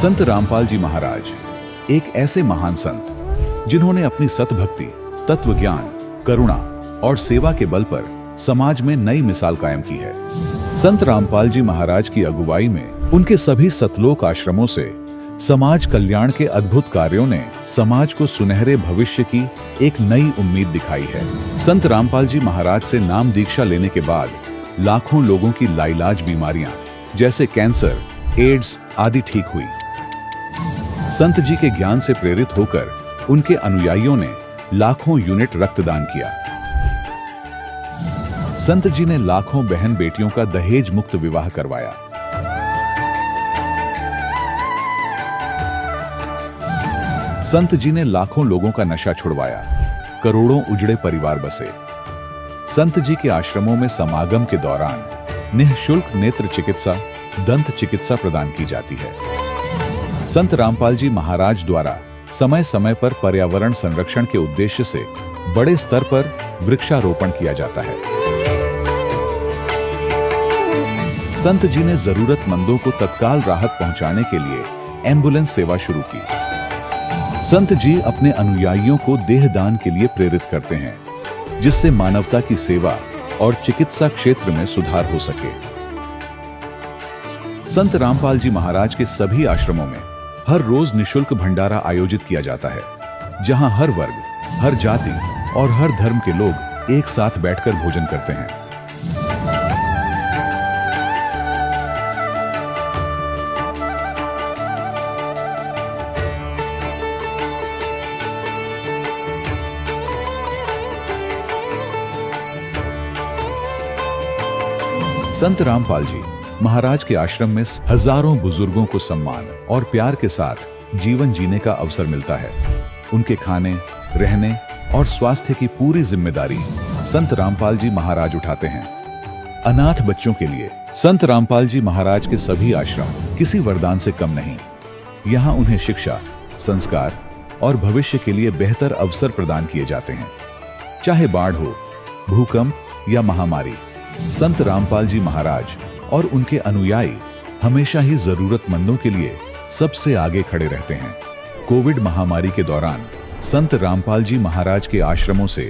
संत रामपाल जी महाराज एक ऐसे महान संत जिन्होंने अपनी सतभक्ति, तत्व ज्ञान, करुणा और सेवा के बल पर समाज में नई मिसाल कायम की है। संत रामपाल जी महाराज की अगुवाई में उनके सभी सतलोक आश्रमों से समाज कल्याण के अद्भुत कार्यों ने समाज को सुनहरे भविष्य की एक नई उम्मीद दिखाई है। संत रामपाल जी महाराज से नाम दीक्षा लेने के बाद लाखों लोगों की लाइलाज बीमारियां जैसे कैंसर, एड्स आदि ठीक हुई। संत जी के ज्ञान से प्रेरित होकर उनके अनुयायियों ने लाखों यूनिट रक्तदान किया। संत जी ने लाखों बहन बेटियों का दहेज मुक्त विवाह करवाया। संत जी ने लाखों लोगों का नशा छुड़वाया, करोड़ों उजड़े परिवार बसे। संत जी के आश्रमों में समागम के दौरान निःशुल्क नेत्र चिकित्सा, दंत चिकित्सा प्रदान की जाती है। संत रामपाल जी महाराज द्वारा समय समय पर पर्यावरण संरक्षण के उद्देश्य से बड़े स्तर पर वृक्षारोपण किया जाता है। संत जी ने जरूरतमंदों को तत्काल राहत पहुंचाने के लिए एम्बुलेंस सेवा शुरू की। संत जी अपने अनुयायियों को देहदान के लिए प्रेरित करते हैं, जिससे मानवता की सेवा और चिकित्सा क्षेत्र में सुधार हो सके। संत रामपाल जी महाराज के सभी आश्रमों में हर रोज निःशुल्क भंडारा आयोजित किया जाता है, जहां हर वर्ग, हर जाति और हर धर्म के लोग एक साथ बैठकर भोजन करते हैं। संत रामपाल जी महाराज के आश्रम में हजारों बुजुर्गों को सम्मान और प्यार के साथ जीवन जीने का अवसर मिलता है। उनके खाने, रहने और स्वास्थ्य की पूरी जिम्मेदारी संत रामपाल जी महाराज उठाते हैं। अनाथ बच्चों के लिए संत रामपाल जी महाराज के सभी आश्रम किसी वरदान से कम नहीं। यहाँ उन्हें शिक्षा, संस्कार और भविष्य के लिए बेहतर अवसर प्रदान किए जाते हैं। चाहे बाढ़ हो, भूकंप या महामारी, संत रामपाल जी महाराज और उनके अनुयायी हमेशा ही जरूरतमंदों के लिए सबसे आगे खड़े रहते हैं। कोविड महामारी के दौरान संत रामपाल जी महाराज के आश्रमों से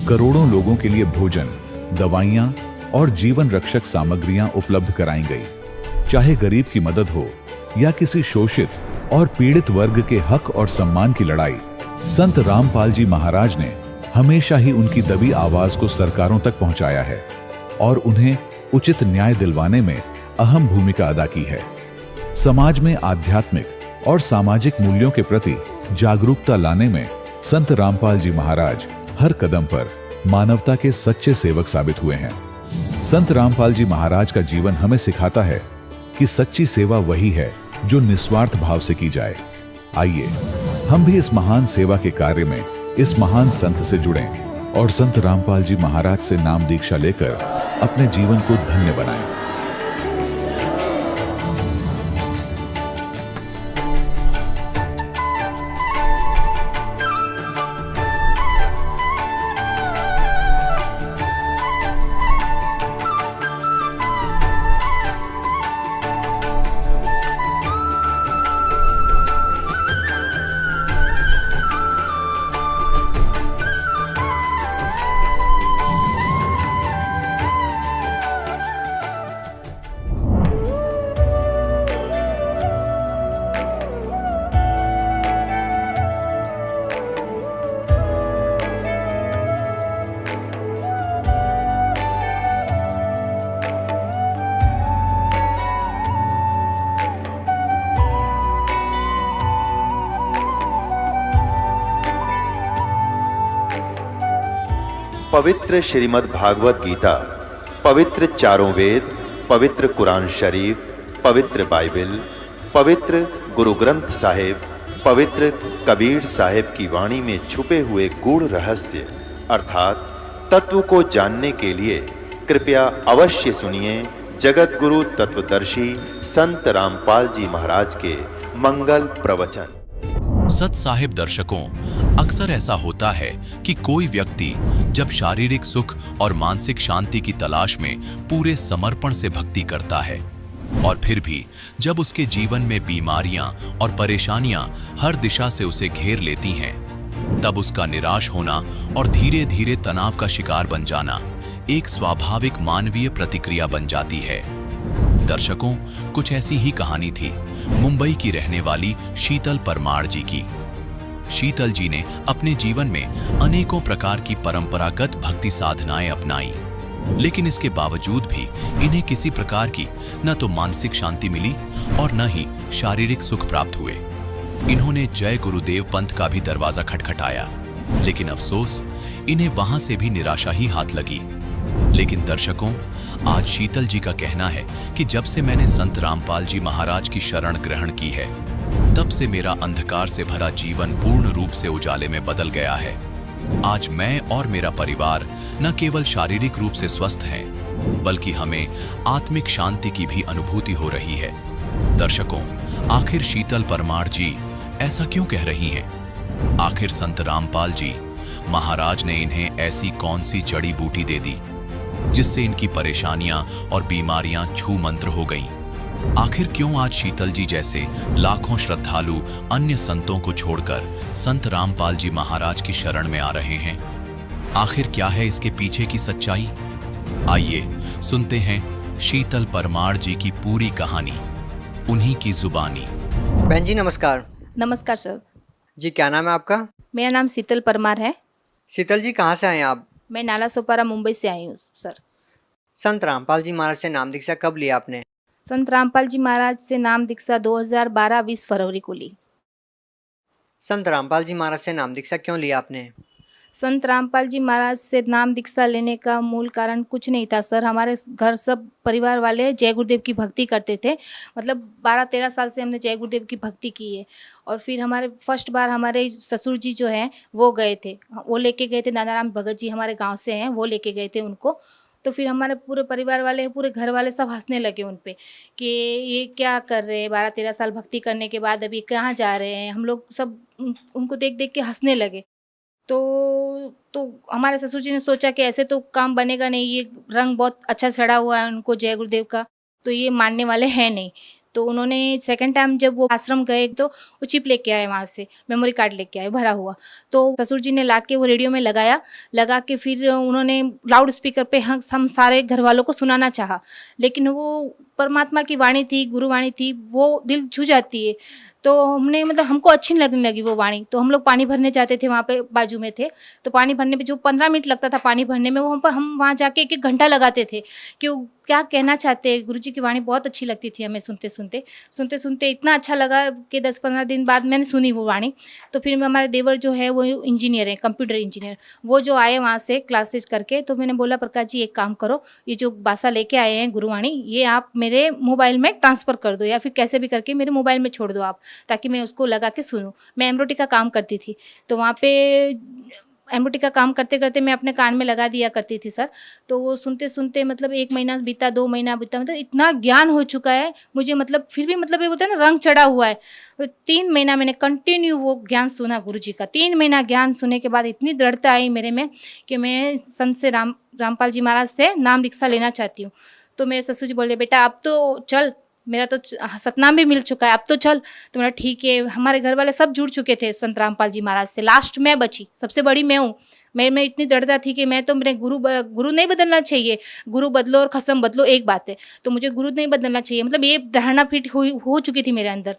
करोड़ों लोगों के लिए भोजन, दवाइयां और जीवन रक्षक सामग्रियां उपलब्ध कराई गई। चाहे गरीब की मदद हो या किसी शोषित और पीड़ित वर्ग के हक और सम्मान की लड़ाई, संत रामपाल जी महाराज ने हमेशा ही उनकी दबी आवाज को सरकारों तक पहुंचाया है और उन्हें उचित न्याय दिलवाने में अहम भूमिका अदा की है। समाज में आध्यात्मिक और सामाजिक मूल्यों के प्रति जागरूकता लाने में संत रामपाल जी महाराज हर कदम पर मानवता के सच्चे सेवक साबित हुए हैं। संत रामपाल जी महाराज का जीवन हमें सिखाता है कि सच्ची सेवा वही है जो निस्वार्थ भाव से की जाए। आइए हम भी इस महान सेवा के कार्य में इस महान संत से जुड़ें और संत रामपाल जी महाराज से नाम दीक्षा लेकर अपने जीवन को धन्य बनाएं। पवित्र श्रीमद् भागवत गीता, पवित्र चारों वेद, पवित्र कुरान शरीफ, पवित्र बाइबल, पवित्र गुरु ग्रंथ साहिब, पवित्र कबीर साहिब की वाणी में छुपे हुए गूढ़ रहस्य अर्थात तत्व को जानने के लिए कृपया अवश्य सुनिए जगत गुरु तत्वदर्शी संत रामपाल जी महाराज के मंगल प्रवचन। सत साहिब दर्शकों, अक्सर ऐसा होता है कि कोई व्यक्ति जब शारीरिक सुख और मानसिक शांति की तलाश में पूरे समर्पण से भक्ति करता है, और फिर भी जब उसके जीवन में बीमारियां और परेशानियां हर दिशा से उसे घेर लेती हैं, तब उसका निराश होना और धीरे धीरे तनाव का शिकार बन जाना एक स्वाभाविक मानवीय प्रतिक्रिया बन जाती है। दर्शकों, कुछ ऐसी ही कहानी थी मुंबई की रहने वाली शीतल परमार जी की। शीतल जी ने अपने जीवन में अनेकों प्रकार की परंपरागत भक्ति साधनाएं अपनाई, लेकिन इसके बावजूद भी इन्हें किसी प्रकार की न तो मानसिक शांति मिली और न ही शारीरिक सुख प्राप्त हुए। इन्होंने जय गुरुदेव पंथ का भी दरवाजा खटखटाया, लेकिन अफसोस इन्हें वहां से भी निराशा ही हाथ लगी। लेकिन दर्शकों, आज शीतल जी का कहना है कि जब से मैंने संत रामपाल जी महाराज की शरण ग्रहण की है, तब से मेरा अंधकार से भरा जीवन पूर्ण रूप से उजाले में बदल गया है। आज मैं और मेरा परिवार न केवल शारीरिक रूप से स्वस्थ हैं, बल्कि हमें आत्मिक शांति की भी अनुभूति हो रही है। दर्शकों, आखिर शीतल परमार जी ऐसा क्यों कह रही हैं? आखिर संत रामपाल जी महाराज ने इन्हें ऐसी कौन सी जड़ी बूटी दे दी जिससे इनकी परेशानियां और बीमारियां छू मंत्र हो गईं? आखिर क्यों आज शीतल जी जैसे लाखों श्रद्धालु अन्य संतों को छोड़कर संत रामपाल जी महाराज की शरण में आ रहे हैं? आखिर क्या है इसके पीछे की सच्चाई? आइए सुनते हैं शीतल परमार जी की पूरी कहानी, उन्हीं की जुबानी। बहन जी नमस्कार। नमस्कार सर। जी क्या नाम है आपका? मेरा नाम शीतल परमार है। शीतल जी कहाँ से आए हैं आप? मैं नाला सोपारा मुंबई से आई हूँ सर। संत रामपाल जी महाराज से नाम दीक्षा कब लिया आपने? संत रामपाल जी महाराज से नाम दीक्षा 2012 20 फरवरी को ली। संत रामपाल जी महाराज से नाम दीक्षा क्यों लिया आपने? संत रामपाल जी महाराज से नाम दीक्षा लेने का मूल कारण कुछ नहीं था सर। हमारे घर सब परिवार वाले जय गुरुदेव की भक्ति करते थे। मतलब 12-13 साल से हमने जय गुरुदेव की भक्ति की है। और फिर हमारे फर्स्ट बार हमारे ससुर जी जो हैं वो गए थे, वो लेके गए थे, दादाराम भगत जी हमारे गाँव से हैं, वो लेके गए थे उनको। तो फिर हमारे पूरे परिवार वाले, पूरे घर वाले सब हंसने लगे उन पे कि ये क्या कर रहे हैं, 12-13 साल भक्ति करने के बाद अभी कहाँ जा रहे हैं। हम लोग सब उनको देख देख के हंसने लगे। तो हमारे ससुर जी ने सोचा कि ऐसे तो काम बनेगा नहीं, ये रंग बहुत अच्छा चढ़ा हुआ है उनको जय गुरुदेव का, तो ये मानने वाले हैं नहीं। तो उन्होंने सेकंड टाइम जब वो आश्रम गए तो वो चिप लेके आए, वहाँ से मेमोरी कार्ड लेके आए भरा हुआ। तो ससुर जी ने लाके वो रेडियो में लगा के फिर उन्होंने लाउड स्पीकर पे हम सारे घर वालों को सुनाना चाहा। लेकिन वो परमात्मा की वाणी थी, गुरुवाणी थी, वो दिल छू जाती है। तो हमने मतलब हमको अच्छी लगने लगी वो वाणी। तो हम लोग पानी भरने जाते थे, वहाँ पे बाजू में थे, तो पानी भरने पे जो 15 मिनट लगता था पानी भरने में, वो हम वहाँ जाके 1-1 घंटा लगाते थे कि वो क्या कहना चाहते हैं। गुरुजी की वाणी बहुत अच्छी लगती थी हमें। सुनते इतना अच्छा लगा कि 10-15 दिन बाद मैंने सुनी वो वाणी। तो फिर हमारे देवर जो है वो इंजीनियर है, कंप्यूटर इंजीनियर, वो जो आए वहाँ से क्लासेस करके, तो मैंने बोला प्रकाश जी एक काम करो, ये जो बासा लेके आए हैं गुरुवाणी, ये आप मेरे मोबाइल में ट्रांसफ़र कर दो या फिर कैसे भी करके मेरे मोबाइल में छोड़ दो आप, ताकि मैं उसको लगा के सुनूं। मैं एम्ब्रॉयडरी का काम करती थी, तो वहाँ पे एम्ब्रॉयडरी का काम करते करते मैं अपने कान में लगा दिया करती थी सर। तो वो सुनते सुनते मतलब 1 महीना बीता, 2 महीना बीता, मतलब इतना ज्ञान हो चुका है मुझे। मतलब फिर भी मतलब ये होता है ना, रंग चढ़ा हुआ है। तो 3 महीना मैंने कंटिन्यू वो ज्ञान सुना गुरुजी का। 3 महीना ज्ञान सुनने के बाद इतनी दृढ़ता आई मेरे में कि मैं संत से रामपाल जी महाराज से नाम दीक्षा लेना चाहती हूँ। तो मेरे ससुर जी बोले बेटा अब तो चल, मेरा तो सतनाम भी मिल चुका है, अब तो चल। तो मेरा ठीक है। हमारे घर वाले सब जुड़ चुके थे संत रामपाल जी महाराज से। लास्ट मैं बची, सबसे बड़ी मैं हूँ। मैं इतनी दृढ़ता थी कि मैं तो मेरे गुरु नहीं बदलना चाहिए। गुरु बदलो और खसम बदलो एक बात है, तो मुझे गुरु नहीं बदलना चाहिए। मतलब ये धारणा फिट हो चुकी थी मेरे अंदर।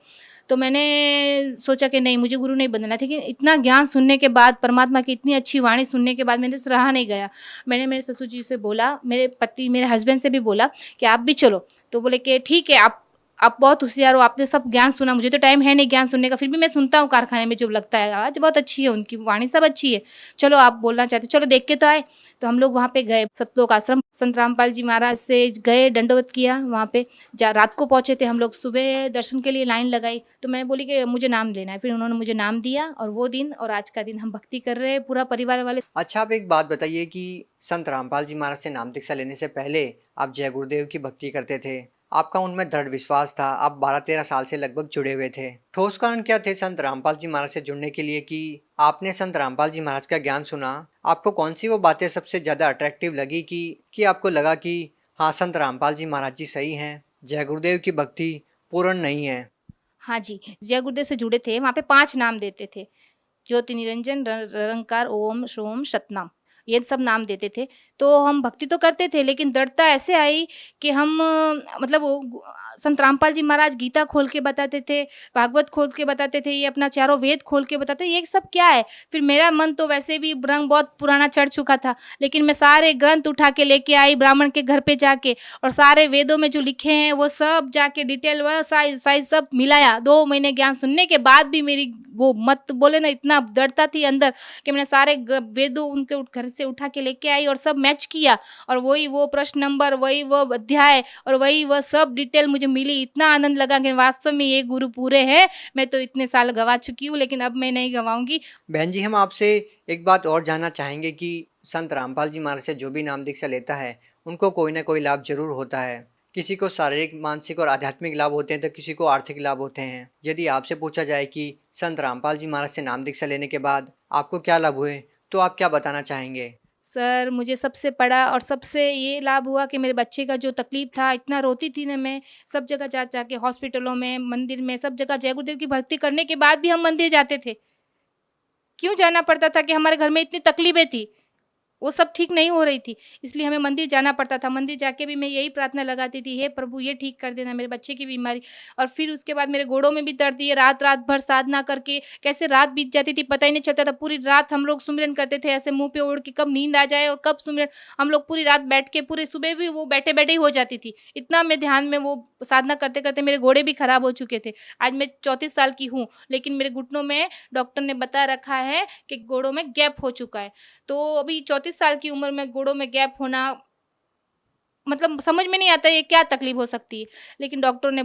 तो मैंने सोचा कि नहीं, मुझे गुरु नहीं बदलना था। कि इतना ज्ञान सुनने के बाद, परमात्मा की इतनी अच्छी वाणी सुनने के बाद मैंने रहा नहीं गया। मैंने मेरे ससुर जी से बोला, मेरे पति मेरे हस्बैंड से भी बोला कि आप भी चलो। तो बोले कि ठीक है, आप बहुत होशियार हो, आपने सब ज्ञान सुना, मुझे तो टाइम है नहीं ज्ञान सुनने का, फिर भी मैं सुनता हूँ कारखाने में जो लगता है, आज बहुत अच्छी है उनकी वाणी, सब अच्छी है, चलो आप बोलना चाहते, चलो देख के तो आए। तो हम लोग वहाँ पे गए, सतलोक आश्रम, संत रामपाल जी महाराज से गए, दंडवत किया वहाँ पे। रात को पहुँचे थे हम लोग, सुबह दर्शन के लिए लाइन लगाई। तो मैं बोली कि मुझे नाम लेना है, फिर उन्होंने मुझे नाम दिया, और वो दिन और आज का दिन हम भक्ति कर रहे हैं पूरा परिवार वाले। अच्छा, आप एक बात बताइए कि संत रामपाल जी महाराज से नाम दीक्षा लेने से पहले आप जय गुरुदेव की भक्ति करते थे, आपका उनमें दृढ़ विश्वास था, आप 12-13 साल से लगभग जुड़े हुए थे। ठोस कारण क्या थे संत रामपाल जी महाराज से जुड़ने के लिए कि आपने संत रामपाल जी महाराज का ज्ञान सुना? आपको कौन सी वो बातें सबसे ज़्यादा अट्रैक्टिव लगी कि आपको लगा कि हाँ, संत रामपाल जी महाराज जी सही हैं? जय गुरुदेव की भक्ति पूर्ण नहीं है। हाँ जी, जय गुरुदेव से जुड़े थे, वहाँ पे 5 नाम देते थे। ज्योति निरंजन, निरंकार, ओम, सोम, सतनाम, ये सब नाम देते थे। तो हम भक्ति तो करते थे, लेकिन दृढ़ता ऐसे आई कि हम मतलब वो संत रामपाल जी महाराज गीता खोल के बताते थे, भागवत खोल के बताते थे, ये अपना चारों वेद खोल के बताते, ये सब क्या है? फिर मेरा मन तो वैसे भी रंग बहुत पुराना चढ़ चुका था, लेकिन मैं सारे ग्रंथ उठा के लेके आई ब्राह्मण के घर पे जाके, और सारे वेदों में जो लिखे हैं वो सब जाके डिटेल व साइज सब मिलाया। 2 महीने ज्ञान सुनने के बाद भी मेरी वो मत बोले ना, इतना दृढ़ता थी अंदर कि मैंने सारे वेदों उनके घर से उठा के लेके आई और सब मैच किया, और वही वो प्रश्न नंबर, वही वो अध्याय और वही वह सब डिटेल मुझे मिली। इतना आनंद लगा कि वास्तव में ये गुरु पूरे हैं। मैं तो इतने साल गवा चुकी हूँ, लेकिन अब मैं नहीं गवाऊंगी। बहन जी, हम आपसे एक बात और जानना चाहेंगे कि संत रामपाल जी महाराज से जो भी नाम दीक्षा लेता है उनको कोई ना कोई लाभ जरूर होता है। किसी को शारीरिक, मानसिक और आध्यात्मिक लाभ होते हैं तो किसी को आर्थिक लाभ होते हैं। यदि आपसे पूछा जाए कि संत रामपाल जी महाराज से नाम दीक्षा लेने के बाद आपको क्या लाभ हुए, तो आप क्या बताना चाहेंगे? सर, मुझे सबसे बड़ा और सबसे ये लाभ हुआ कि मेरे बच्चे का जो तकलीफ था, इतना रोती थी ना मैं, सब जगह जा जा के हॉस्पिटलों में, मंदिर में, सब जगह जय गुरुदेव की भक्ति करने के बाद भी हम मंदिर जाते थे। क्यों जाना पड़ता था? कि हमारे घर में इतनी तकलीफें थी, वो सब ठीक नहीं हो रही थी, इसलिए हमें मंदिर जाना पड़ता था। मंदिर जाके भी मैं यही प्रार्थना लगाती थी, हे प्रभु ये ठीक कर देना मेरे बच्चे की बीमारी। और फिर उसके बाद मेरे गोड़ों में भी दर्द, ये रात रात भर साधना करके कैसे रात बीत जाती थी पता ही नहीं चलता था। पूरी रात हम लोग सुमिरन करते थे, ऐसे मुंह पे ओढ़ के, कब नींद आ जाए और कब सुमिरन। हम लोग पूरी रात बैठ के, पूरे सुबह भी वो बैठे बैठे ही हो जाती थी। इतना मैं ध्यान में वो साधना करते करते मेरे घोड़े भी खराब हो चुके थे। आज मैं 34 साल की हूँ, लेकिन मेरे घुटनों में डॉक्टर ने बता रखा है कि घोड़ों में गैप हो चुका है। तो अभी 34 साल की उम्र में घोड़ों में गैप होना, मतलब समझ में नहीं आता ये क्या तकलीफ हो सकती है। लेकिन डॉक्टर ने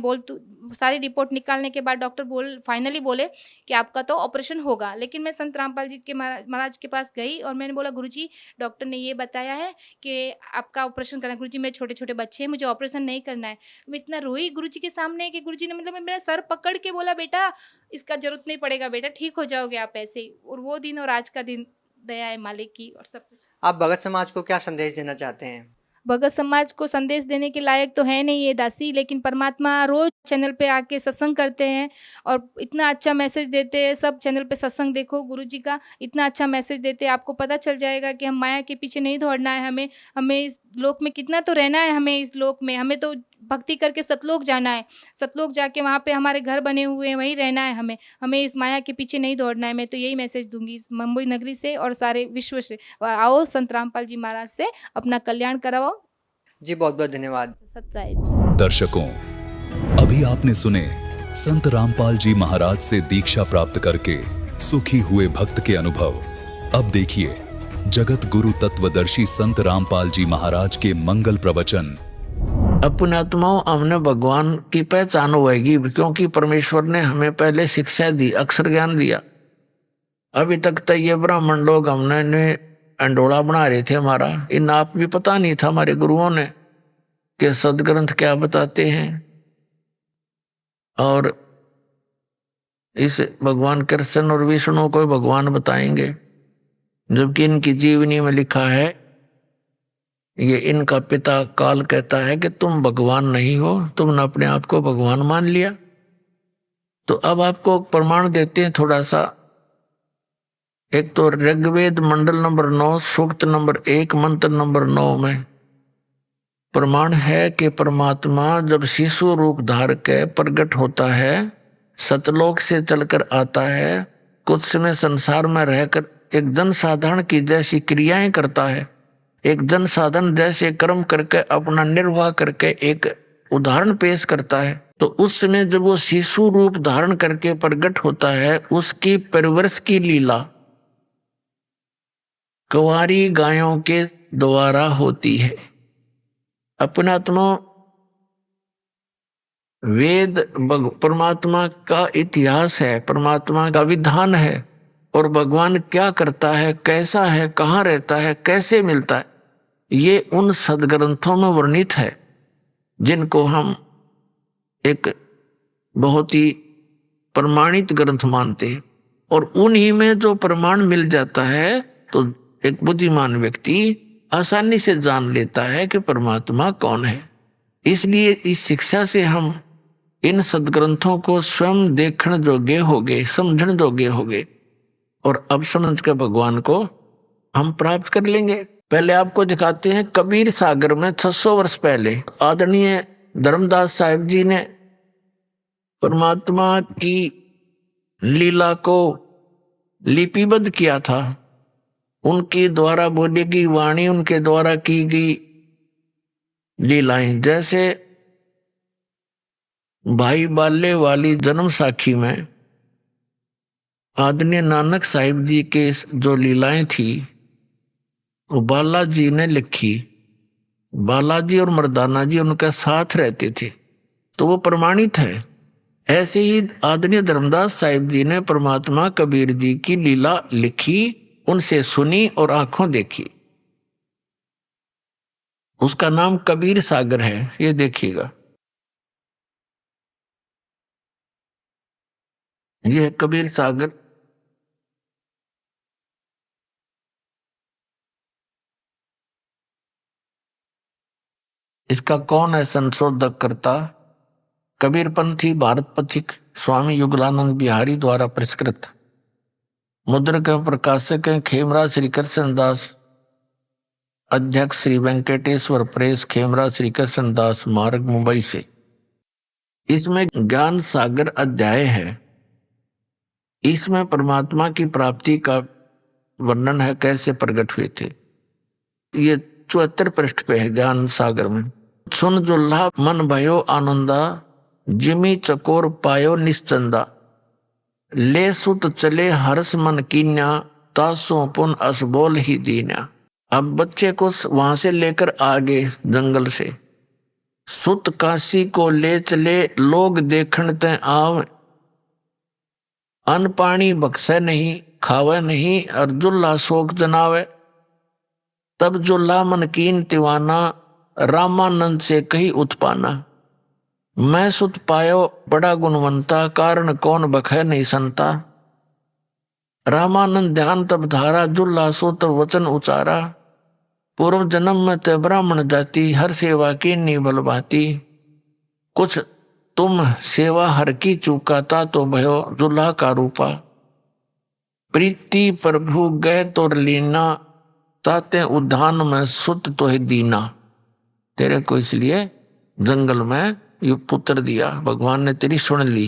सारी रिपोर्ट निकालने के बाद डॉक्टर फाइनली बोले कि आपका तो ऑपरेशन होगा। लेकिन मैं संत रामपाल जी के महाराज के पास गई और मैंने बोला, गुरुजी डॉक्टर ने ये बताया है कि आपका ऑपरेशन करना है। गुरुजी मेरे छोटे छोटे बच्चे हैं, मुझे ऑपरेशन नहीं करना है। मैं इतना रोई गुरुजी के सामने कि गुरुजी ने मतलब मेरा सर पकड़ के बोला, बेटा इसका जरूरत नहीं पड़ेगा, बेटा ठीक हो जाओगे आप ऐसे ही। और वो दिन और आज का दिन दया है मालिक की और सब कुछ। आप भगत समाज को क्या संदेश देना चाहते हैं? भगत समाज को संदेश देने के लायक तो है नहीं ये दासी, लेकिन परमात्मा रोज चैनल पे आके सत्संग करते हैं और इतना अच्छा मैसेज देते हैं। सब चैनल पे सत्संग देखो, गुरुजी का इतना अच्छा मैसेज देते हैं, आपको पता चल जाएगा कि हम माया के पीछे नहीं दौड़ना है। हमें इस लोक में कितना तो रहना है, हमें इस लोक में हमें तो भक्ति करके सतलोक जाना है। सतलोक जाके वहाँ पे हमारे घर बने हुए हैं, वहीं रहना है हमें इस माया के पीछे नहीं दौड़ना है। मैं तो यही मैसेज दूंगी इस मुंबई नगरी से और सारे विश्व से। आओ संत रामपाल जी महाराज से अपना कल्याण कराओ। जी बहुत बहुत धन्यवाद। सच्चाई। दर्शकों, अभी आपने सुने संत रामपाल जी महाराज से दीक्षा प्राप्त करके सुखी हुए भक्त के अनुभव। अब देखिए जगत गुरु तत्वदर्शी संत रामपाल जी महाराज के मंगल प्रवचन। अपने आत्माओं, हमने भगवान की पहचान होगी क्योंकि परमेश्वर ने हमें पहले शिक्षा दी, अक्षर ज्ञान दिया। अभी तक तो ये ब्राह्मण लोग हमने अंडोला बना रहे थे हमारा, इन आप भी पता नहीं था हमारे गुरुओं ने कि सदग्रंथ क्या बताते हैं। और इस भगवान कृष्ण और विष्णु को भगवान बताएंगे, जबकि इनकी जीवनी में लिखा है, ये इनका पिता काल कहता है कि तुम भगवान नहीं हो, तुमने अपने आप को भगवान मान लिया। तो अब आपको प्रमाण देते हैं थोड़ा सा। एक तो ऋग्वेद मंडल नंबर 9 सूक्त नंबर 1 मंत्र नंबर 9 में प्रमाण है कि परमात्मा जब शिशु रूप धार के प्रकट होता है, सतलोक से चलकर आता है, कुछ समय संसार में रहकर एक जनसाधारण की जैसी क्रियाएं करता है, एक जनसाधारण जैसे कर्म करके अपना निर्वाह करके एक उदाहरण पेश करता है। तो उस समय जब वो शिशु रूप धारण करके प्रकट होता है, उसकी परवरिश की लीला कुंवारी गायों के द्वारा होती है। अपनात्मा वेद परमात्मा का इतिहास है, परमात्मा का विधान है, और भगवान क्या करता है, कैसा है, कहाँ रहता है, कैसे मिलता है, ये उन सदग्रंथों में वर्णित है जिनको हम एक बहुत ही प्रमाणित ग्रंथ मानते हैं। और उन्हीं में जो प्रमाण मिल जाता है तो एक बुद्धिमान व्यक्ति आसानी से जान लेता है कि परमात्मा कौन है। इसलिए इस शिक्षा से हम इन सदग्रंथों को स्वयं देखने जोगे हो गए, समझने जोगे हो गए, और अब समझ के भगवान को हम प्राप्त कर लेंगे। पहले आपको दिखाते हैं कबीर सागर में 600 वर्ष पहले आदरणीय धर्मदास साहिब जी ने परमात्मा की लीला को लिपिबद्ध किया था। उनके द्वारा बोली गई वाणी, उनके द्वारा की गई लीलाएं, जैसे भाई बाले वाली जन्म साखी में आदरणीय नानक साहिब जी के जो लीलाएं थी वो बालाजी ने लिखी। बालाजी और मर्दाना जी उनके साथ रहते थे तो वो प्रमाणित है। ऐसे ही आदरणीय धर्मदास साहिब जी ने परमात्मा कबीर जी की लीला लिखी, उनसे सुनी और आंखों देखी। उसका नाम कबीर सागर है, ये देखिएगा। यह है कबीर सागर। इसका कौन है संशोधक करता? कबीरपंथी भारत पथिक स्वामी युगलानंद बिहारी द्वारा परिष्कृत। मुद्रक एवं प्रकाशक हैं खेमराज श्री कृष्ण दास, अध्यक्ष श्री वेंकटेश्वर प्रेस, खेमराज श्री कृष्ण दास मार्ग, मुंबई से। इसमें ज्ञान सागर अध्याय है। इसमें परमात्मा की प्राप्ति का वर्णन है, कैसे प्रकट हुए थे। ये 74 पृष्ठ पे है ज्ञान सागर में। सुन जुल्हा मन भयो आनंदा, जिमी चकोर पायो निश्चंदा, ले सुत चले हर्ष मन कीन्या, तासों पुन असबोल ही दीन्या। अब बच्चे को वहां से लेकर आगे जंगल से सुत काशी को ले चले, लोग देखण ते आव, अन्न पानी बख्शे नहीं, खावे नहीं, और जुल्हा शोक जनावे। तब जुल्हा मन कीन तिवाना, रामानंद से कही उत्पाना, मैं सुत पायो बड़ा गुणवंता, कारण कौन बखे नहीं संता। रामानंद ध्यान तब धारा, जुल्हा सो तब वचन उचारा, पूर्व जन्म में ते ब्राह्मण जाति, हर सेवा की नी बलभाती। कुछ तुम सेवा हर की चूकाता, तो भयो जुल्हा का रूपा। प्रीति प्रभु गए तोर लीना, ताते उद्यान में सुत तो है दीना। तेरे को इसलिए जंगल में ये पुत्र दिया, भगवान ने तेरी सुन ली।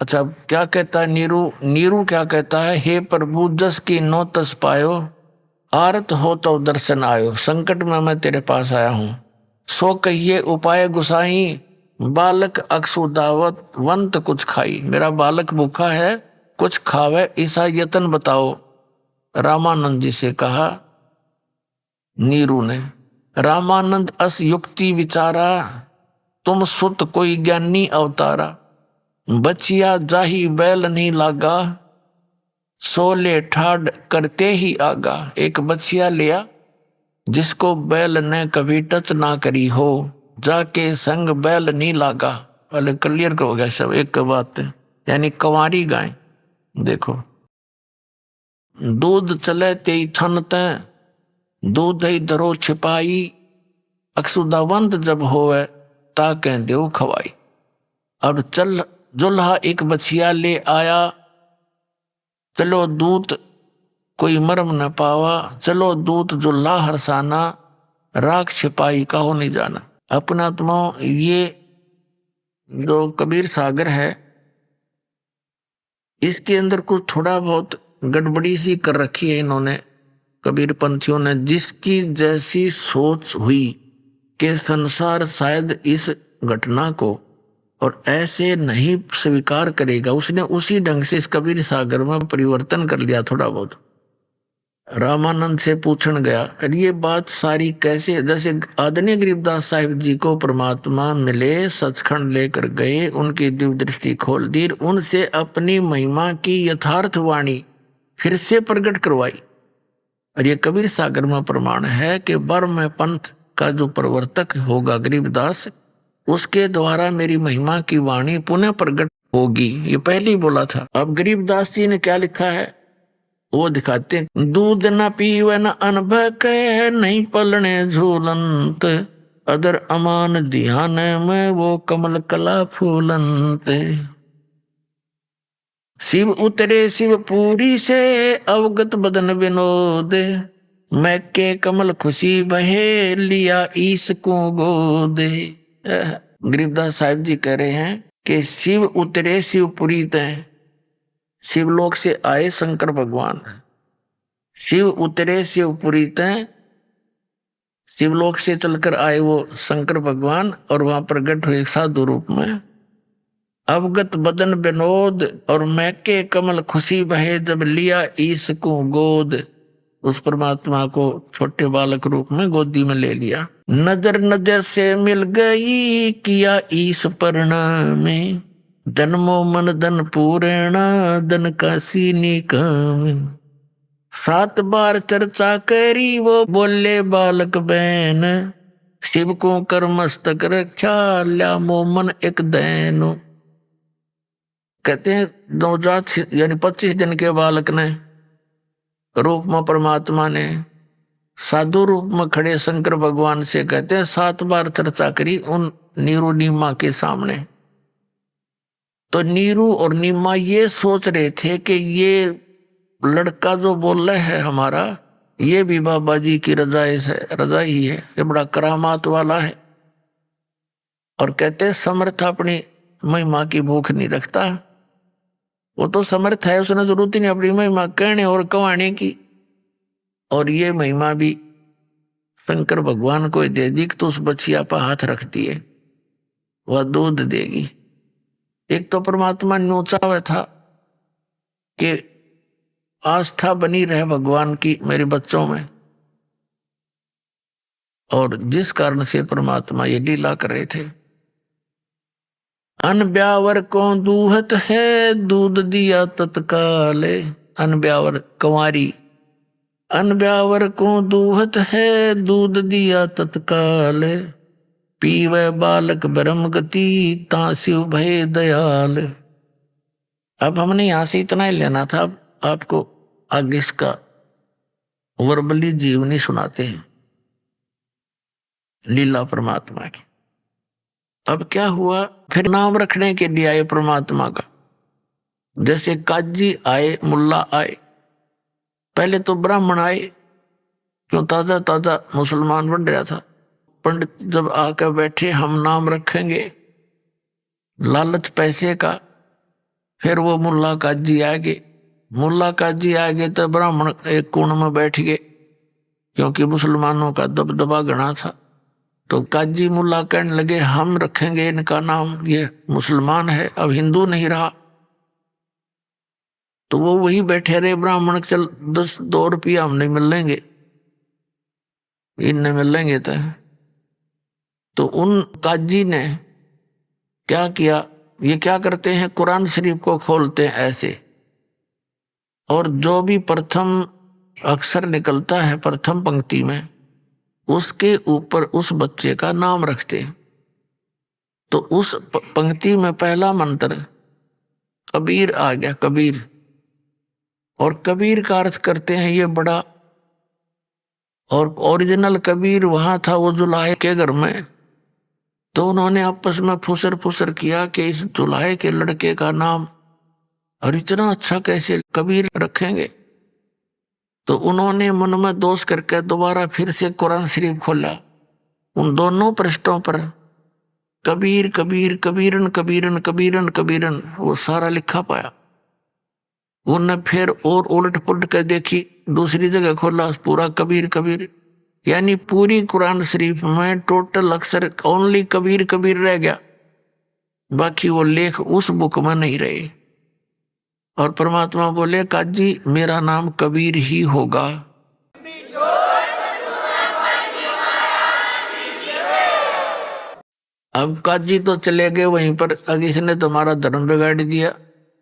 अच्छा, क्या कहता है नीरू? नीरू क्या कहता है? हे प्रभु जस की नो तस पायो, आरत हो तो दर्शन आयो। संकट में मैं तेरे पास आया हूं, सो कहिए उपाय गुसाई, बालक अक्सुदावत वंत कुछ खाई। मेरा बालक भूखा है, कुछ खावे ऐसा यतन बताओ। रामानंद जी से कहा नीरू ने। रामानंद अस युक्ति विचारा, तुम सुत कोई ज्ञानी अवतारा। बचिया जाही बैल नहीं लागा, सोले ठाड करते ही आगा। एक बचिया लिया जिसको बैल ने कभी टच ना करी हो, जाके संग बैल नहीं लागा। पहले क्लियर हो गया सब एक बात, यानी कंवारी गाय। देखो, दूध चले ते थन ते, दूध ही दरो छिपाई, अक्सुदावंत जब होवे ताके देव खवाई। अब चल जुल्हा एक बछिया ले आया, चलो दूत कोई मरम न पावा, चलो दूत जुल्हा हरसाना, राख छिपाई का हो नहीं जाना। अपना तुम ये जो कबीर सागर है, इसके अंदर कुछ थोड़ा बहुत गड़बड़ी सी कर रखी है इन्होंने कबीर पंथियों ने, जिसकी जैसी सोच हुई कि संसार शायद इस घटना को और ऐसे नहीं स्वीकार करेगा, उसने उसी ढंग से इस कबीर सागर में परिवर्तन कर लिया थोड़ा बहुत। रामानंद से पूछन गया, अरे ये बात सारी कैसे? जैसे आदरणीय गरीबदास साहिब जी को परमात्मा मिले, सचखंड लेकर गए, उनकी दिव्य दृष्टि खोल दी, उनसे अपनी महिमा की यथार्थ वाणी फिर से प्रकट करवाई। और ये कबीर सागर में प्रमाण है कि बर्म पंथ का जो प्रवर्तक होगा गरीबदास, उसके द्वारा मेरी महिमा की वाणी पुनः प्रकट होगी। ये पहले ही बोला था। अब गरीबदास जी ने क्या लिखा है वो दिखाते हैं। दूध न पीवे न अनभ कह, नहीं पलने झूलंत, अदर अमान ध्यान में वो कमल कला फूलनते। शिव उतरे शिवपुरी से अवगत बदन विनोद, मैं के कमल खुशी बहे लिया ईश को गोदे। गरीबदास साहिब जी कह रहे हैं कि शिव उतरे शिवपुरी तय, शिवलोक से आए शंकर भगवान। शिव उतरे शिवपुरी तय, शिवलोक से चलकर आए वो शंकर भगवान और वहां प्रकट हुए साधु रूप में। अवगत बदन विनोद और मैके कमल खुशी बहे, जब लिया ईश को गोद। उस परमात्मा को छोटे बालक रूप में गोदी में ले लिया। नजर नजर से मिल गई किया ईश परिणाम, जन्मो मन धन पूर्णा धन का सीनी काम। 7 बार चर्चा करी वो बोले बालक बहन, शिव को कर मस्तक रक्षा ल्या मोमन एक दैन। कहते हैं नवजात यानी 25 दिन के बालक ने रूप में परमात्मा ने साधु रूप में खड़े शंकर भगवान से कहते हैं 7 बार चर्चा करी उन नीरू नीमा के सामने। तो नीरू और नीमा ये सोच रहे थे कि ये लड़का जो बोल रहा है हमारा, ये भी बाबा जी की रजा ही है, ये बड़ा करामात वाला है। और कहते समर्थ अपनी महिमा की भूख नहीं रखता, वो तो समर्थ है, उसने जरूरत ही नहीं अपनी महिमा कहने और कवाने की। और ये महिमा भी शंकर भगवान को दे दी तो उस बच्चिया पर हाथ रखती है, वह दूध देगी। एक तो परमात्मा ने ऊंचा था कि आस्था बनी रहे भगवान की मेरे बच्चों में, और जिस कारण से परमात्मा ये लीला कर रहे थे। अन ब्यावर को दूहत है दूध दिया तत्काल, अन ब्यावर कंवारी, अन ब्यावर को दूहत है दूध दिया तत्काल, पीवे बालक ब्रह्म गति ता शिव भय दयाल। अब हमने यहां से इतना ही लेना था, अब आपको आगे इसका वर्बली जीवनी सुनाते हैं लीला परमात्मा की। अब क्या हुआ, फिर नाम रखने के लिए आए परमात्मा का। जैसे काजी आए, मुल्ला आए, पहले तो ब्राह्मण आए, क्यों ताजा ताजा मुसलमान बन रहा था। पंडित जब आकर बैठे हम नाम रखेंगे, लालच पैसे का, फिर वो मुल्ला काजी आ गए। मुल्ला काजी आ गए तो ब्राह्मण एक कोण में बैठ गए, क्योंकि मुसलमानों का दबदबा घना था। तो काजी मुल्ला कहने लगे हम रखेंगे इनका नाम, ये मुसलमान है, अब हिंदू नहीं रहा। तो वो वही बैठे रहे ब्राह्मण, चल 2 रुपया हम नहीं मिलेंगे, इनने मिलेंगे। तो उन काजी ने क्या किया, ये क्या करते हैं, कुरान शरीफ को खोलते हैं ऐसे, और जो भी प्रथम अक्षर निकलता है प्रथम पंक्ति में, उसके ऊपर उस बच्चे का नाम रखते हैं। तो उस पंक्ति में पहला मंत्र कबीर आ गया, कबीर। और कबीर का अर्थ करते हैं ये बड़ा, और ओरिजिनल कबीर वहां था वो जुलाहे के घर में। तो उन्होंने आपस में फुसर किया कि इस जुलाहे के लड़के का नाम और इतना अच्छा कैसे कबीर रखेंगे। तो उन्होंने मन में दोष करके दोबारा फिर से कुरान शरीफ खोला, उन दोनों पृष्ठों पर कबीर कबीर कबीरन कबीरन कबीरन कबीरन वो सारा लिखा पाया। उनने फिर और उलट पुलट कर देखी, दूसरी जगह खोला, पूरा कबीर कबीर, यानी पूरी कुरान शरीफ में टोटल अक्षर ओनली कबीर कबीर रह गया, बाकी वो लेख उस बुक में नहीं रहे। और परमात्मा बोले काजी मेरा नाम कबीर ही होगा। अब काजी तो चले गए वहीं पर, अगे इसने तुम्हारा धर्म बिगाड़ दिया,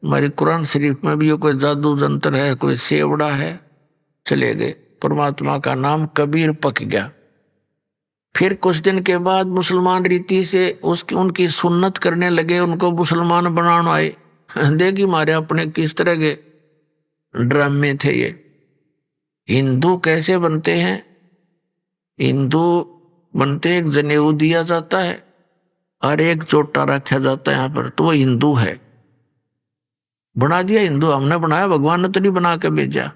हमारी कुरान शरीफ में भी ये कोई जादू जंतर है, कोई सेवड़ा है, चले गए। परमात्मा का नाम कबीर पक गया। फिर कुछ दिन के बाद मुसलमान रीति से उनकी सुन्नत करने लगे, उनको मुसलमान बनाना आए। देखी मारे अपने किस तरह के ड्रामे थे ये। हिंदू कैसे बनते हैं, हिंदू बनते, एक जनेऊ दिया जाता है और एक चोटा रखा जाता है यहाँ पर, तो वो हिंदू है। बना दिया हिंदू, हमने बनाया, भगवान ने तो नहीं बना के भेजा।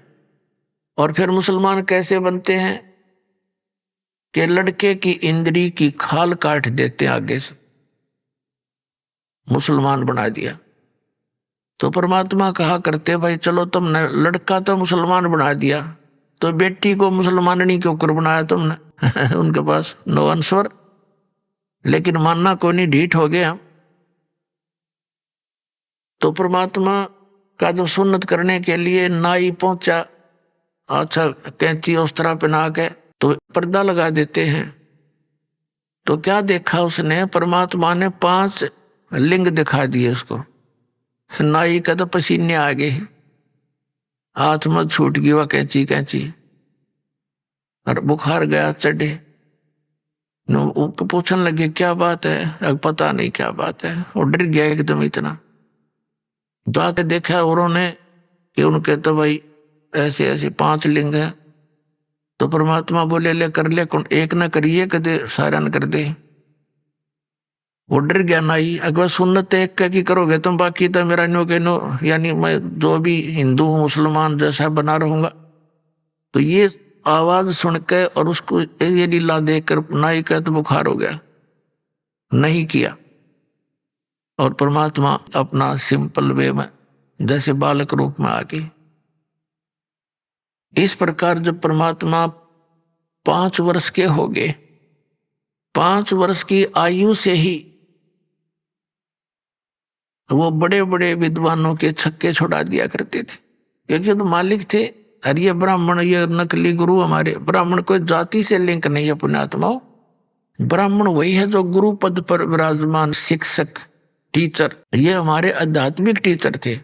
और फिर मुसलमान कैसे बनते हैं कि लड़के की इंद्री की खाल काट देते आगे से, मुसलमान बना दिया। तो परमात्मा कहा करते, भाई चलो तुमने लड़का तो मुसलमान बना दिया, तो बेटी को मुसलमाननी क्यों कर बनाया तुमने? उनके पास नो आंसर, लेकिन मानना को नहीं, ढीठ हो गए हम। तो परमात्मा का जब सुन्नत करने के लिए नाई पहुंचा, अच्छा कैंची उस तरह पहना के तो पर्दा लगा देते हैं। तो क्या देखा उसने, परमात्मा ने 5 लिंग दिखा दिए उसको। नाई का तो पसीने आ गए, हाथ में छूट गई वह कैंची और बुखार गया चढ़े। पूछने लगे क्या बात है, अब पता नहीं क्या बात है, वो डर गया एकदम इतना। तो आके देखा उन्होंने कि उनके तो भाई ऐसे ऐसे 5 लिंग है। तो परमात्मा बोले ले कर ले, कौन एक ना करिए कदे सारा न कर दे। वो डर गया नाई, अगर सुन्नत एक की करोगे तुम, बाकी तो मेरा नो के नो, यानी मैं जो भी हिंदू हूँ मुसलमान जैसा बना रहूंगा। तो ये आवाज सुन के और उसको ये लीला देखकर नाई का तो बुखार हो गया, नहीं किया। और परमात्मा अपना सिंपल वे में जैसे बालक रूप में आ गई। इस प्रकार जब परमात्मा 5 वर्ष के हो गए, 5 वर्ष की आयु से ही वो बड़े बड़े विद्वानों के छक्के छुड़ा दिया करते थे, क्योंकि तो मालिक थे। अरे ये ब्राह्मण, ये नकली गुरु हमारे, ब्राह्मण कोई जाति से लिंक नहीं है पुण्यात्माओं। ब्राह्मण वही है जो गुरु पद पर विराजमान शिक्षक टीचर, ये हमारे आध्यात्मिक टीचर थे।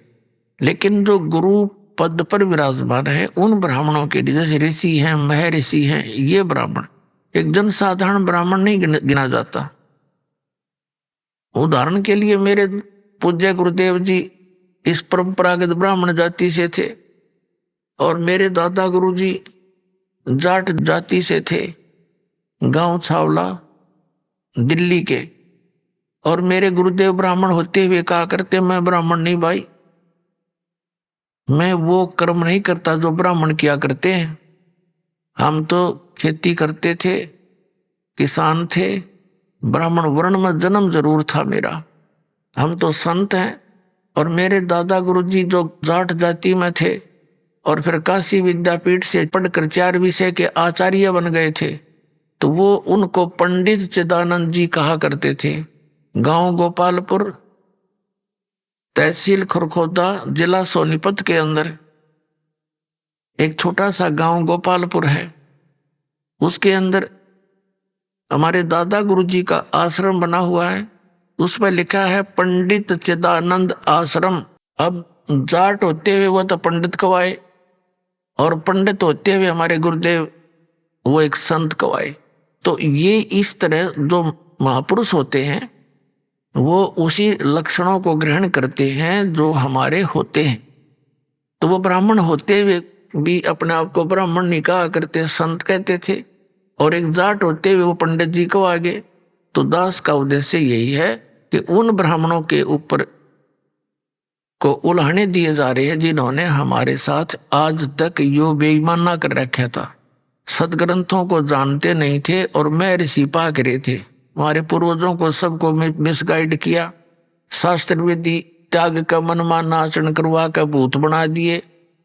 लेकिन जो गुरु पद पर विराजमान है उन ब्राह्मणों के लिए, जैसे ऋषि हैं, महर्षि हैं, ये ब्राह्मण, एक जनसाधारण ब्राह्मण नहीं गिना जाता। उदाहरण के लिए मेरे पूज्य गुरुदेव जी इस परंपरागत ब्राह्मण जाति से थे, और मेरे दादा गुरु जी जाट जाति से थे, गांव छावला दिल्ली के। और मेरे गुरुदेव ब्राह्मण होते हुए कहा करते, मैं ब्राह्मण नहीं भाई, मैं वो कर्म नहीं करता जो ब्राह्मण किया करते हैं। हम तो खेती करते थे, किसान थे, ब्राह्मण वर्ण में जन्म जरूर था मेरा। हम तो संत हैं। और मेरे दादा गुरुजी जो जाट जाति में थे और फिर काशी विद्यापीठ से पढ़कर 4 विषय के आचार्य बन गए थे, तो वो उनको पंडित चिदानंद जी कहा करते थे। गांव गोपालपुर, तहसील खुरखोदा, जिला सोनीपत के अंदर एक छोटा सा गांव गोपालपुर है। उसके अंदर हमारे दादा गुरुजी का आश्रम बना हुआ है, उस पर लिखा है पंडित चिदानंद आश्रम। अब जाट होते हुए वो तो पंडित कवाए, और पंडित होते हुए हमारे गुरुदेव वो एक संत कवाए। तो ये इस तरह जो महापुरुष होते हैं वो उसी लक्षणों को ग्रहण करते हैं जो हमारे होते हैं। तो वो ब्राह्मण होते हुए भी अपने आप को ब्राह्मण नहीं कहा करते, संत कहते थे। और एक जाट होते हुए वो पंडित जी को आगे। तो दास का उद्देश्य यही है कि उन ब्राह्मणों के ऊपर को उल्हाने दिए जा रहे हैं जिन्होंने हमारे साथ आज तक यो बेईमाना कर रखा था, सदग्रंथों को जानते नहीं थे और मैं ऋषि पाक रहे थे। हमारे पूर्वजों को सबको मिसगाइड किया, शास्त्र विधि त्याग का मनमाना आचरण करवा कर भूत बना दिए।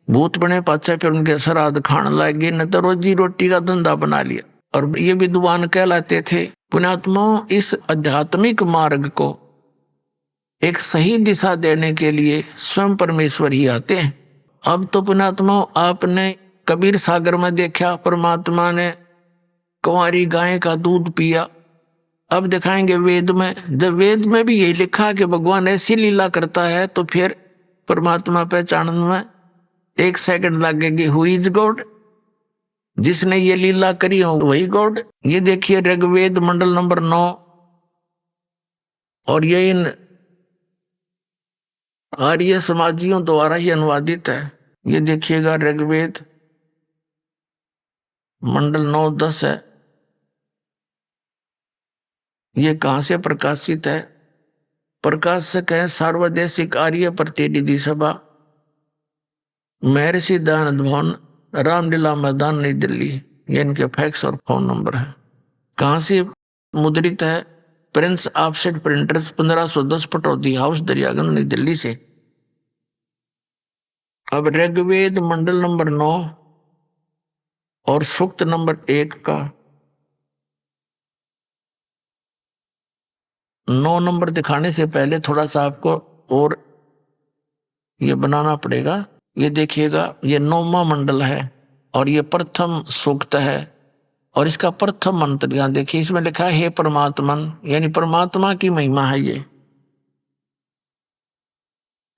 भूत बने पाछे फिर उनके श्राद्ध खाने लगे, न तो रोजी रोटी का धंधा बना लिया। और ये विद्वान कहलाते थे। पुण्यात्माओं, इस आध्यात्मिक मार्ग को एक सही दिशा देने के लिए स्वयं परमेश्वर ही आते हैं। अब तो पुण्यात्माओं, आपने कबीर सागर में देखा परमात्मा ने कुंवारी गाय का दूध पिया। अब दिखाएंगे वेद में, जब वेद में भी यही लिखा कि भगवान ऐसी लीला करता है, तो फिर परमात्मा पहचानने में 1 सेकंड लगेगी। Who is God? जिसने ये लीला करी हो वही गॉड। ये देखिए ऋग्वेद मंडल नंबर 9, और ये इन आर्य समाजियों द्वारा ही अनुवादित है। ये देखिएगा ऋग्वेद मंडल 9:10 है। ये कहाँ से प्रकाशित है? प्रकाशक है सार्वदेशिक आर्य प्रतिनिधि सभा, महर्षि दयानंद भवन, रामलीला मैदान, नई दिल्ली। ये इनके फैक्स और फोन नंबर है। कहाँ से मुद्रित है? Prince offset printers, 1510 Pataudi house, Daryaganj, नई दिल्ली से। अब ऋग्वेद मंडल नंबर 9 और सूक्त नंबर 1 का 9 नंबर दिखाने से पहले थोड़ा सा आपको और ये बनाना पड़ेगा। ये देखिएगा, ये 9वां मंडल है और ये प्रथम सूक्त है और इसका प्रथम मंत्र यहाँ देखिए, इसमें लिखा है हे परमात्मन, यानी परमात्मा की महिमा है ये।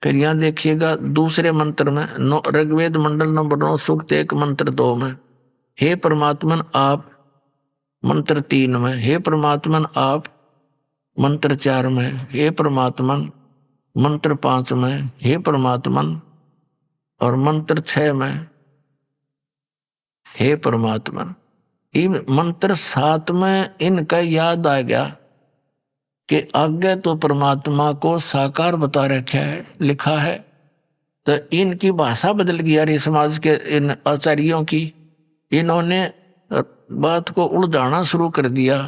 फिर यहाँ देखिएगा दूसरे मंत्र में ऋग्वेद मंडल नंबर 9 सूक्त 1 मंत्र 2 में हे परमात्मन आप, मंत्र 3 में हे परमात्मन आप, मंत्र 4 में हे परमात्मन, मंत्र 5 में हे परमात्मन, और मंत्र 6 में हे परमात्मन। इन मंत्र 7 में इनका याद आ गया कि आगे तो परमात्मा को साकार बता रखा है, लिखा है, तो इनकी भाषा बदल गई यार, ये समाज के इन आचार्यों की। इन्होंने बात को उलझाना शुरू कर दिया।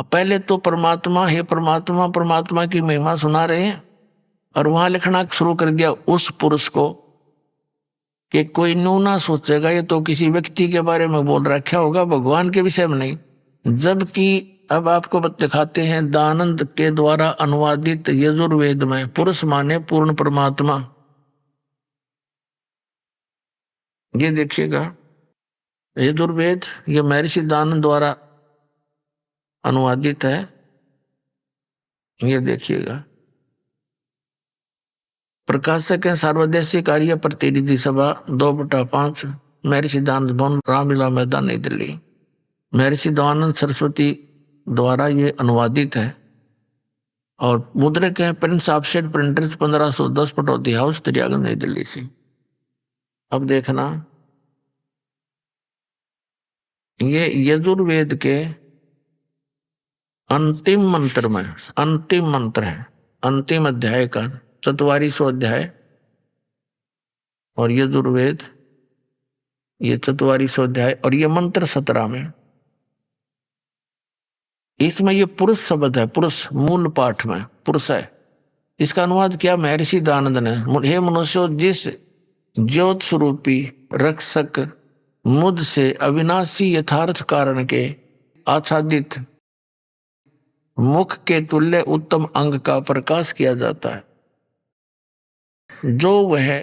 पहले तो परमात्मा हे परमात्मा, परमात्मा की महिमा सुना रहे हैं और वहां लिखना शुरू कर दिया उस पुरुष को कि कोई न्यू ना सोचेगा ये तो किसी व्यक्ति के बारे में बोल रखा होगा, भगवान के विषय में नहीं। जबकि अब आपको दिखाते हैं दानंद के द्वारा अनुवादित यजुर्वेद में पुरुष माने पूर्ण परमात्मा। ये देखिएगा यजुर्वेद, ये महर्षि दानंद द्वारा अनुवादित है। ये देखिएगा, प्रकाशक है सार्वदेशिक आर्य प्रतिनिधि सभा, 2/5, महर्षि दयानंद भवन, रामलीला मैदान, नई दिल्ली। महर्षि दयानंद सरस्वती द्वारा ये अनुवादित है और मुद्रक है Prince offset printers, 1510 Pataudi house, Daryaganj, नई दिल्ली से। अब देखना, ये यजुर्वेद के अंतिम मंत्र में, अंतिम मंत्र है, अंतिम अध्याय का 44वां अध्याय, और यजुर्वेद ये 44वां अध्याय और ये मंत्र 17 में। इसमें ये पुरुष शब्द है, पुरुष मूल पाठ में पुरुष है। इसका अनुवाद किया महर्षि दयानंद ने। हे मनुष्यों, जिस ज्योत स्वरूपी रक्षक मुझ से अविनाशी यथार्थ कारण के आच्छादित मुख के तुल्य उत्तम अंग का प्रकाश किया जाता है, जो वह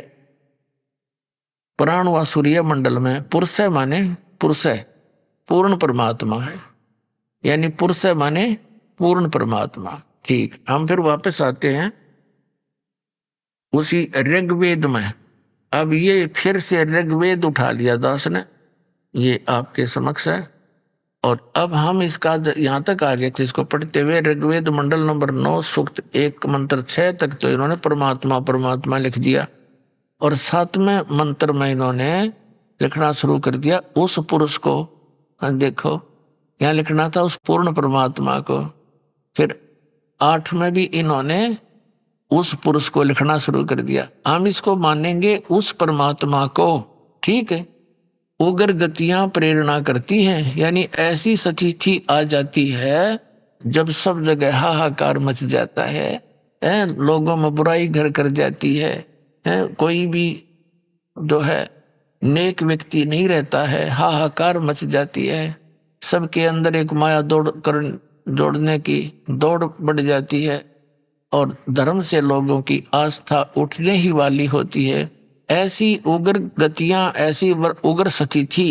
प्राण व सूर्य मंडल में पुरुष है, माने पुरुष है, पूर्ण परमात्मा है, यानी पुरुष है माने पूर्ण परमात्मा। ठीक, हम फिर वापस आते हैं उसी ऋग्वेद में। अब ये फिर से ऋग्वेद उठा लिया दास ने, ये आपके समक्ष है। और अब हम इसका यहाँ तक आ गए थे, इसको पढ़ते हुए ऋग्वेद मंडल नंबर 9 सूक्त 1 मंत्र 6 तक तो इन्होंने परमात्मा परमात्मा लिख दिया और 7वें मंत्र में इन्होंने लिखना शुरू कर दिया उस पुरुष को। देखो यहाँ लिखना था उस पूर्ण परमात्मा को। फिर 8 में भी इन्होंने उस पुरुष को लिखना शुरू कर दिया। हम इसको मानेंगे उस परमात्मा को, ठीक है। उग्र गतियां प्रेरणा करती हैं, यानी ऐसी स्थिति आ जाती है जब सब जगह हाहाकार मच जाता है, लोगों में बुराई घर कर जाती है, कोई भी जो है नेक व्यक्ति नहीं रहता है, हाहाकार मच जाती है, सबके अंदर एक माया जोड़ने की दौड़ बढ़ जाती है और धर्म से लोगों की आस्था उठने ही वाली होती है। ऐसी उग्र गतियां, ऐसी उग्र स्थिति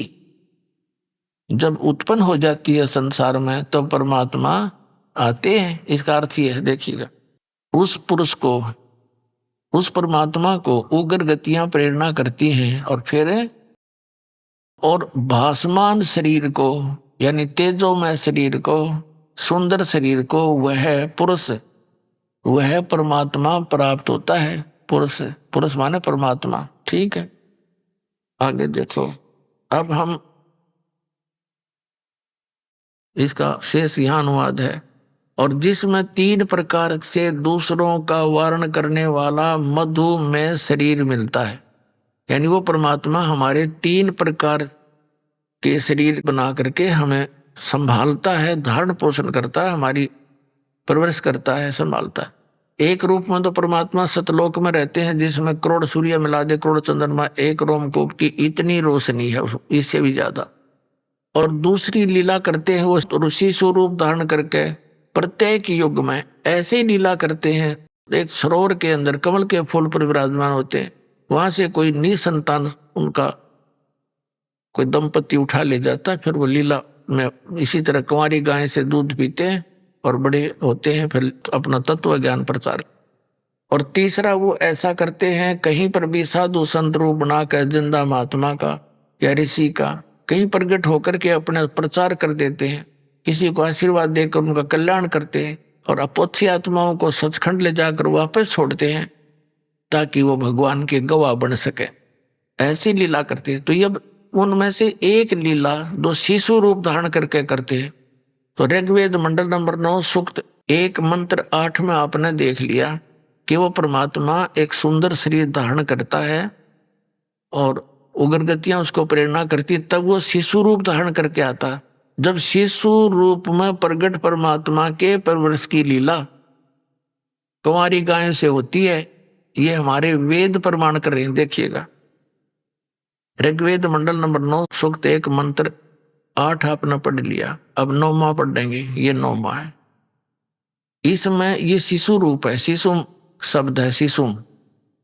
जब उत्पन्न हो जाती है संसार में, तो परमात्मा आते हैं। इसका अर्थ ये है, देखिएगा, उस पुरुष को, उस परमात्मा को उग्र गतियां प्रेरणा करती हैं और फिर और भासमान शरीर को, यानी तेजोमय शरीर को, सुंदर शरीर को वह पुरुष, वह परमात्मा प्राप्त होता है। पुरुष, पुरुष माने परमात्मा, ठीक है। आगे देखो, अब हम इसका शेष यहाँ अनुवाद है। और जिसमें 3 प्रकार से दूसरों का वारण करने वाला मधुमेह शरीर मिलता है। यानी वो परमात्मा हमारे 3 प्रकार के शरीर बना करके हमें संभालता है, धारण पोषण करता है, हमारी परवरिश करता है, संभालता है। एक रूप में तो परमात्मा सतलोक में रहते हैं, जिसमें करोड़ सूर्य मिला दे, करोड़ चंद्रमा, एक रोमकूप की इतनी रोशनी है, इससे भी ज्यादा। और दूसरी लीला करते हैं वो ऋषि स्वरूप धारण करके प्रत्येक युग में ऐसे ही लीला करते हैं। एक सरोवर के अंदर कमल के फूल पर विराजमान होते हैं, वहां से कोई निसंतान उनका कोई दंपति उठा ले जाता, फिर वो लीला में इसी तरह कुंवारी गाय से दूध पीते हैं और बड़े होते हैं, फिर अपना तत्व ज्ञान प्रचार। और तीसरा वो ऐसा करते हैं, कहीं पर भी साधु संत रूप बनाकर जिंदा महात्मा का या ऋषि का कहीं प्रकट होकर के अपने प्रचार कर देते हैं, किसी को आशीर्वाद देकर उनका कल्याण करते हैं और अपोथी आत्माओं को सचखंड ले जाकर वापस छोड़ते हैं ताकि वो भगवान के गवाह बन सके। ऐसी लीला करते हैं। तो ये उनमें से एक लीला जो शिशु रूप धारण करके करते हैं। तो ऋग्वेद मंडल नंबर 9 सूक्त 1 मंत्र 8 में आपने देख लिया कि वो परमात्मा एक सुंदर शरीर धारण करता है और उग्रगतियां उसको प्रेरणा करती, तब वो शिशु रूप धारण करके आता। जब शिशु रूप में प्रगट परमात्मा के परवरिश की लीला कुंवारी गायों से होती है, ये हमारे वेद प्रमाण कर रहे हैं। देखिएगा ऋग्वेद मंडल नंबर 9 सूक्त 1 मंत्र 8 आपने पढ़ लिया, अब 9वां पढ़ेंगे। ये 9वां है, इसमें ये शिशु रूप है, शिशु शब्द है, शिशु।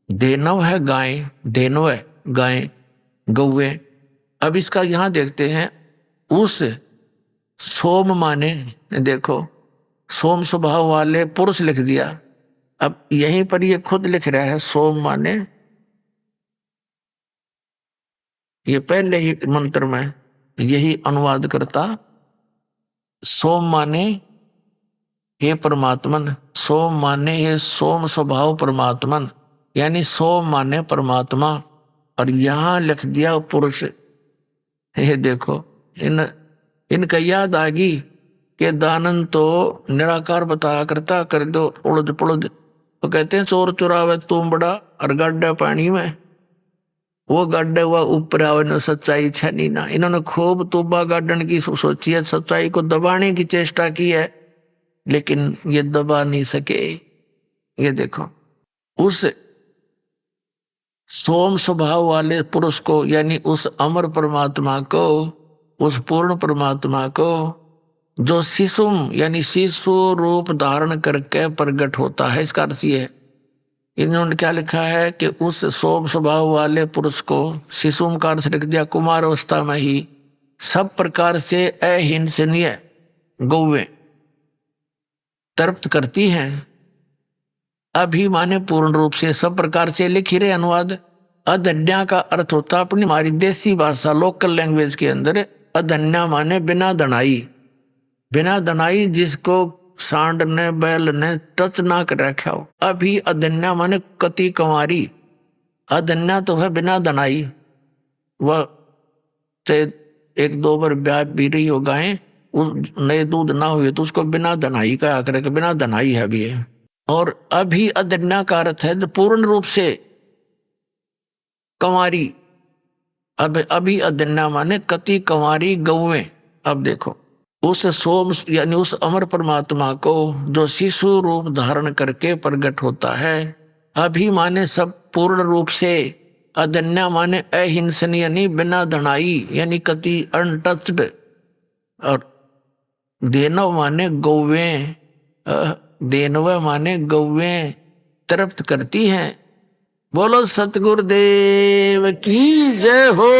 देनव है गाय, देनव है गाय, गौवे। अब इसका यहां देखते हैं, उस सोम माने, देखो सोम स्वभाव वाले पुरुष लिख दिया। अब यहीं पर ये खुद लिख रहा है सोम माने, ये पहले ही मंत्र में यही अनुवाद करता। सोम माने हे परमात्मन, सोम माने हे सोम स्वभाव परमात्मन, यानी सोम माने परमात्मा। और यहां लिख दिया पुरुष। ये देखो इनका याद आ गई कि दानन तो निराकार बताया करता, कर दो उड़द पुड़द। तो कहते हैं चोर चुरावे तुम बड़ा और गड्ढा पानी में, वो गड्ढे हुआ ऊपर आवे न सच्चाई छनी ना। इन्होंने खूब तुबा गार्डन की सोची है, सच्चाई को दबाने की चेष्टा की है, लेकिन ये दबा नहीं सके। ये देखो उस सोम स्वभाव वाले पुरुष को, यानी उस अमर परमात्मा को, उस पूर्ण परमात्मा को जो शिशुम यानी शिशु रूप धारण करके प्रकट होता है। इसका अर्थ ये है, इन्होंने क्या लिखा है कि उस सोम स्वभाव वाले पुरुष को शिशुम का अर्थ लिख दिया, कुमार अवस्था में ही सब प्रकार से अहिंसनीय गौवें तृप्त करती हैं। अभी माने पूर्ण रूप से, सब प्रकार से लिख ही रहे अनुवाद। अधन्या का अर्थ होता अपनी हमारी देसी भाषा लोकल लैंग्वेज के अंदर, अधन्या माने बिना दनाई, बिना दनाई जिसको सांड ने बैल ने टच ना कर रखा हो। अभी अधन्या माने कति कंवारी, अधन्या तो है बिना दनाई, वह चाहे 1-2 बार ब्याह पी रही हो गाय, उस नए दूध ना हुए तो उसको बिना दनाई का आकर के बिना दनाई है भी है। और अभी अधन्या का अर्थ है पूर्ण रूप से कंवारी। अब अभी अधन्या माने कति कंवारी गौवें। अब देखो उस सोम यानी उस अमर परमात्मा को जो शिशु रूप धारण करके प्रकट होता है, अभी माने सब पूर्ण रूप से, अधन्या माने अहिंसनीय यानी बिना धनाई यानी कति अनटच्ड, और देनव माने गौवें, देनव माने गौवें तृप्त करती हैं। बोलो सतगुरुदेव की जय हो।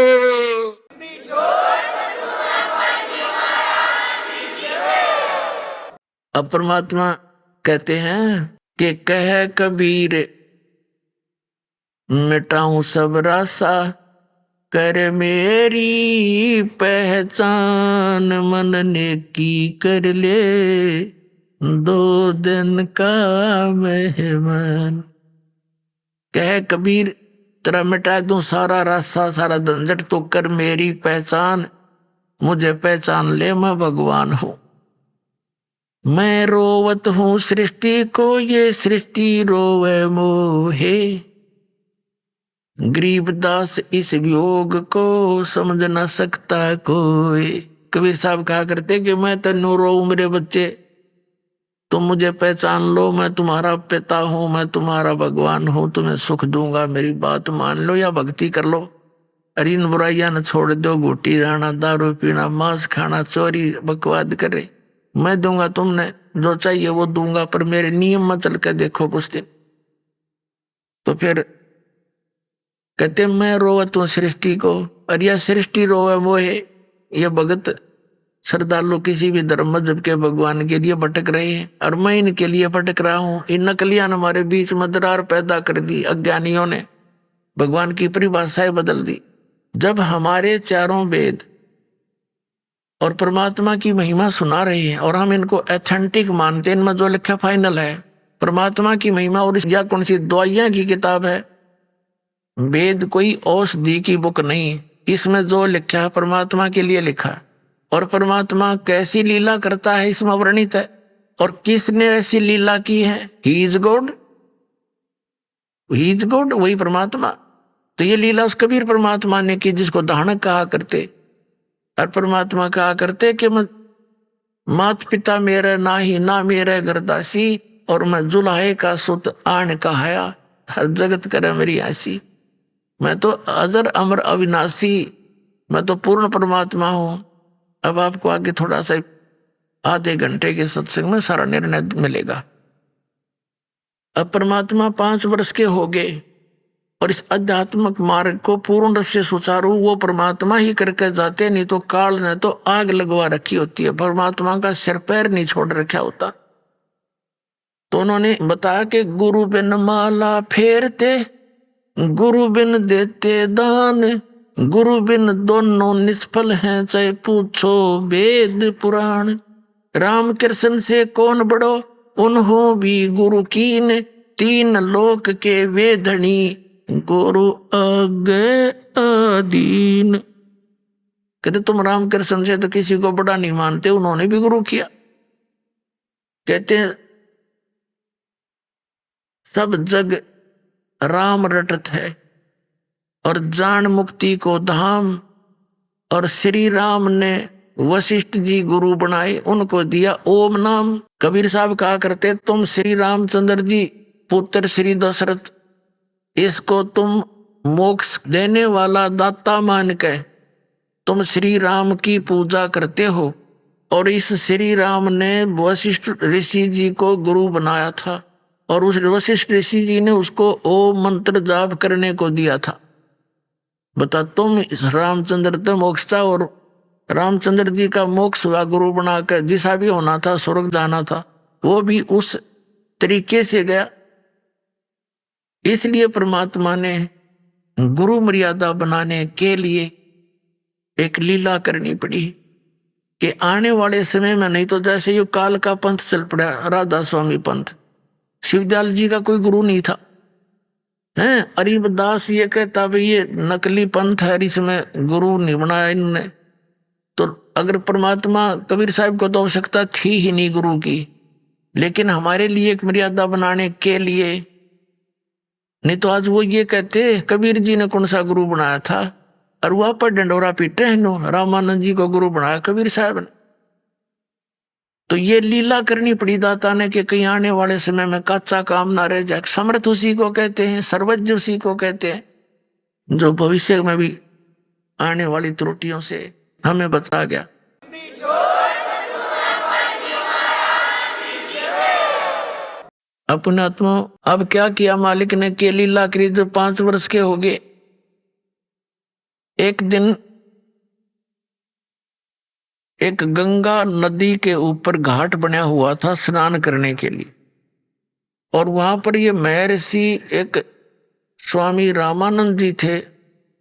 अब परमात्मा कहते हैं कि कह कबीर मिटाऊं सब रासा, कर मेरी पहचान, मन ने की कर ले 2 दिन का मेहमान। कह कबीर तेरा मिटा दूं सारा रास्ता सारा झंझट, तो कर मेरी पहचान, मुझे पहचान ले मैं भगवान हूं। मैं रोवत हूँ सृष्टि को, ये सृष्टि रोवे मोहे। गरीबदास इस वियोग को समझ न सकता कोई। कबीर साहब कहा करते कि मैं तन्नू रोऊं मेरे बच्चे, तुम मुझे पहचान लो, मैं तुम्हारा पिता हूं, मैं तुम्हारा भगवान हूं, तुम्हें सुख दूंगा, मेरी बात मान लो या भक्ति कर लो। अरे इन बुराइयां न छोड़ दो, घूटी रहना, दारू पीना, मांस खाना, चोरी, बकवाद करे, मैं दूंगा, तुमने जो चाहिए वो दूंगा, पर मेरे नियम में चल के देखो कुछ दिन। तो फिर कहते मैं रोवत हूँ सृष्टि को, और यह सृष्टि रोवे मोहे। ये भगत श्रद्धालु किसी भी धर्म मजहब के भगवान के लिए भटक रहे हैं, और मैं इनके लिए भटक रहा हूं। इन नकलियां ने हमारे बीच में दरार पैदा कर दी, अज्ञानियों ने भगवान की परिभाषाएं बदल दी। जब हमारे चारों वेद और परमात्मा की महिमा सुना रहे हैं और हम इनको एथेंटिक मानते हैं, इनमें जो लिखा फाइनल है परमात्मा की महिमा, और या कौन सी दवाइयां की किताब है, वेद कोई औषधि की बुक नहीं, इसमें जो लिखा है परमात्मा के लिए लिखा है। और परमात्मा कैसी लीला करता है इसमें वर्णित है, और किसने ऐसी लीला की है, he is God, he is God, वही परमात्मा। तो ये लीला उस कबीर परमात्मा ने की जिसको दानक कहा करते, और परमात्मा कहा करते कि मैं मात पिता मेरे ना ही ना मेरे गरदासी, और मैं जुलाहे का सुत आन कहाया, हर जगत करे मेरी आसी। मैं तो अजर अमर अविनाशी, मैं तो पूर्ण परमात्मा हूं। अब आपको आगे थोड़ा सा आधे घंटे के सत्संग में सारा निर्णय मिलेगा। अब परमात्मा 5 वर्ष के हो गए, और इस आध्यात्मिक मार्ग को पूर्ण रूप से सुचारू वो परमात्मा ही करके जाते, नहीं तो काल ने तो आग लगवा रखी होती है, परमात्मा का सिर पैर नहीं छोड़ रखा होता। तो उन्होंने बताया कि गुरु बिन माला फेरते, गुरु बिन देते दान, गुरु बिन दोनों निष्फल हैं, चाहे पूछो वेद पुराण। राम कृष्ण से कौन बड़ो, उन्हों भी गुरु कीन, 3 लोक के वेदनी, गुरु आगे अधीन। कहते तुम राम कृष्ण से तो किसी को बड़ा नहीं मानते, उन्होंने भी गुरु किया। कहते सब जग राम रटत है, और जान मुक्ति को धाम, और श्री राम ने वशिष्ठ जी गुरु बनाए, उनको दिया ओम नाम। कबीर साहब कहा करते तुम श्री रामचंद्र जी पुत्र श्री दशरथ, इसको तुम मोक्ष देने वाला दाता मान के तुम श्री राम की पूजा करते हो, और इस श्री राम ने वशिष्ठ ऋषि जी को गुरु बनाया था, और उस वशिष्ठ ऋषि जी ने उसको ओम मंत्र जाप करने को दिया था। बता तुम इस रामचंद्र तो मोक्ष था, और रामचंद्र जी का मोक्ष हुआ गुरु बनाकर, जिसा भी होना था स्वर्ग जाना था, वो भी उस तरीके से गया। इसलिए परमात्मा ने गुरु मर्यादा बनाने के लिए एक लीला करनी पड़ी कि आने वाले समय में, नहीं तो जैसे ये काल का पंथ चल पड़ा, राधा स्वामी पंथ, शिवदयाल जी का कोई गुरु नहीं था, हैं। अरीबदास ये कहता भाई ये नकली पंथ है, इसमें गुरु नहीं बनाया इन्होंने। तो अगर परमात्मा, कबीर साहब को तो आवश्यकता थी ही नहीं गुरु की, लेकिन हमारे लिए एक मर्यादा बनाने के लिए, नहीं तो आज वो ये कहते कबीर जी ने कौन सा गुरु बनाया था, और वहां पर डंडोरा पीटे हैं, रामानंद जी को गुरु बनाया कबीर साहब ने। तो ये लीला करनी पड़ी दाता ने कि कहीं आने वाले समय में कच्चा काम ना रह जाए। समर्थ उसी को कहते हैं, सर्वज्ञ उसी को कहते हैं, जो भविष्य में भी आने वाली त्रुटियों से हमें बचा गया। अपने आत्मा अब क्या किया मालिक ने कि लीला करी। जो 5 वर्ष के हो गए, एक दिन एक गंगा नदी के ऊपर घाट बना हुआ था स्नान करने के लिए, और वहां पर ये महर्षि एक स्वामी रामानंद जी थे।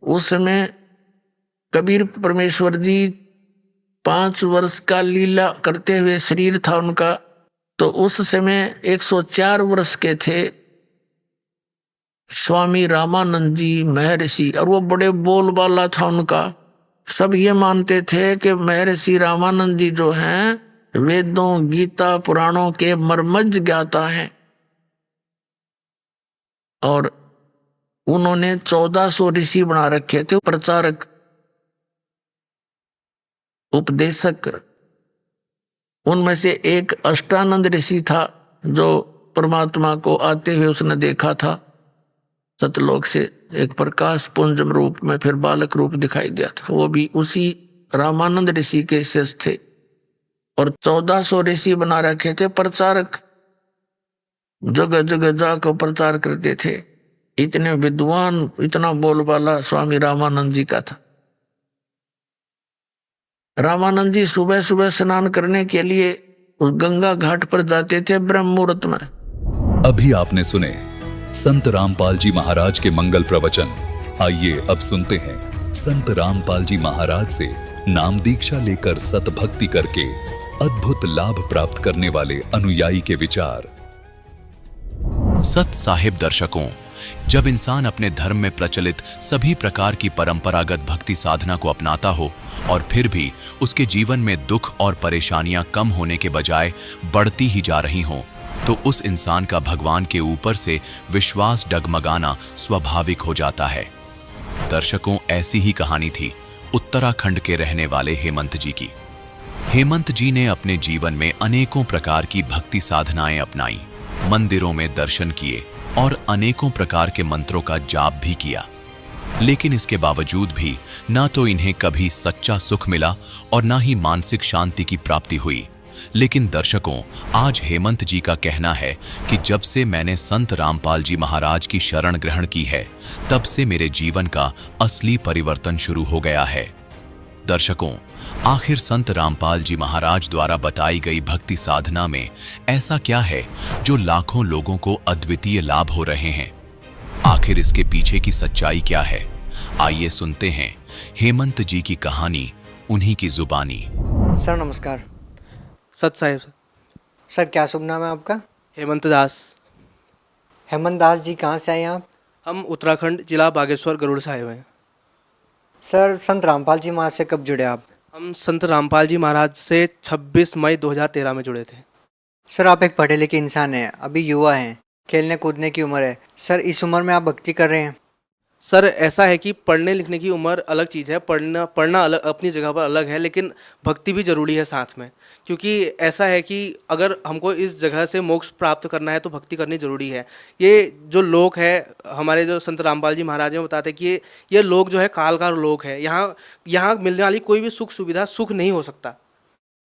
उस समय कबीर परमेश्वर जी 5 वर्ष का लीला करते हुए शरीर था उनका, तो उस समय 104 वर्ष के थे स्वामी रामानंद जी महर्षि, और वो बड़े बोलबाला था उनका। सब ये मानते थे कि महर्षि रामानंद जी जो हैं वेदों गीता पुराणों के मर्मज्ञ ज्ञाता हैं और उन्होंने 1400 ऋषि बना रखे थे, प्रचारक, उपदेशक। उनमें से एक अष्टानंद ऋषि था जो परमात्मा को आते हुए उसने देखा था सतलोक से, एक प्रकाश पुंजम रूप में, फिर बालक रूप दिखाई दिया था। वो भी उसी रामानंद ऋषि के शिष्य थे और 1400 ऋषि बना रखे थे, प्रचारक, जगह जगह जाकर प्रचार करते थे। इतने विद्वान, इतना बोलबाला स्वामी रामानंद जी का था। रामानंद जी सुबह सुबह स्नान करने के लिए उस गंगा घाट पर जाते थे ब्रह्म मुहूर्त में। अभी आपने सुने संत रामपाल जी महाराज के मंगल प्रवचन। आइए अब सुनते हैं संत रामपाल जी महाराज से नाम दीक्षा लेकर सतभक्ति करके अद्भुत लाभ प्राप्त करने वाले अनुयायी के विचार। सत साहिब दर्शकों, जब इंसान अपने धर्म में प्रचलित सभी प्रकार की परंपरागत भक्ति साधना को अपनाता हो और फिर भी उसके जीवन में दुख और परेशानियां कम होने के बजाय बढ़ती ही जा रही हों, तो उस इंसान का भगवान के ऊपर से विश्वास डगमगाना स्वाभाविक हो जाता है। दर्शकों, ऐसी ही कहानी थी उत्तराखंड के रहने वाले हेमंत जी की। हेमंत जी ने अपने जीवन में अनेकों प्रकार की भक्ति साधनाएं अपनाई, मंदिरों में दर्शन किए और अनेकों प्रकार के मंत्रों का जाप भी किया, लेकिन इसके बावजूद भी ना तो इन्हें कभी सच्चा सुख मिला और ना ही मानसिक शांति की प्राप्ति हुई। लेकिन दर्शकों, आज हेमंत जी का कहना है कि जब से मैंने संत रामपाल जी महाराज की शरण ग्रहण की है, तब से मेरे जीवन का असली परिवर्तन शुरू हो गया है। दर्शकों, आखिर संत रामपाल जी महाराज द्वारा बताई गई भक्ति साधना में ऐसा क्या है जो लाखों लोगों को अद्वितीय लाभ हो रहे हैं? आखिर इसके पीछे की सच्चाई क्या है? आइए सुनते हैं हेमंत जी की कहानी, उन्हीं की जुबानी। सर नमस्कार। सत साहिब। सर क्या शुभ नाम है आपका? हेमंत दास। हेमंत दास जी, कहाँ से आए आप? हम उत्तराखंड, जिला बागेश्वर, गरुड़ साहिब हैं। सर संत रामपाल जी महाराज से कब जुड़े आप? हम संत रामपाल जी महाराज से 26 मई 2013 में जुड़े थे। सर आप एक पढ़े लिखे इंसान हैं, अभी युवा हैं, खेलने कूदने की उम्र है। सर इस उम्र में आप भक्ति कर रहे हैं? सर ऐसा है कि पढ़ने लिखने की उम्र अलग चीज़ है, पढ़ना अलग अपनी जगह पर अलग है, लेकिन भक्ति भी ज़रूरी है साथ में। क्योंकि ऐसा है कि अगर हमको इस जगह से मोक्ष प्राप्त करना है तो भक्ति करनी ज़रूरी है। ये जो लोक है, हमारे जो संत रामपाल जी महाराज हैं बताते हैं कि ये लोक जो है काल का लोक है। यहाँ मिलने वाली कोई भी सुख सुविधा सुख नहीं हो सकता।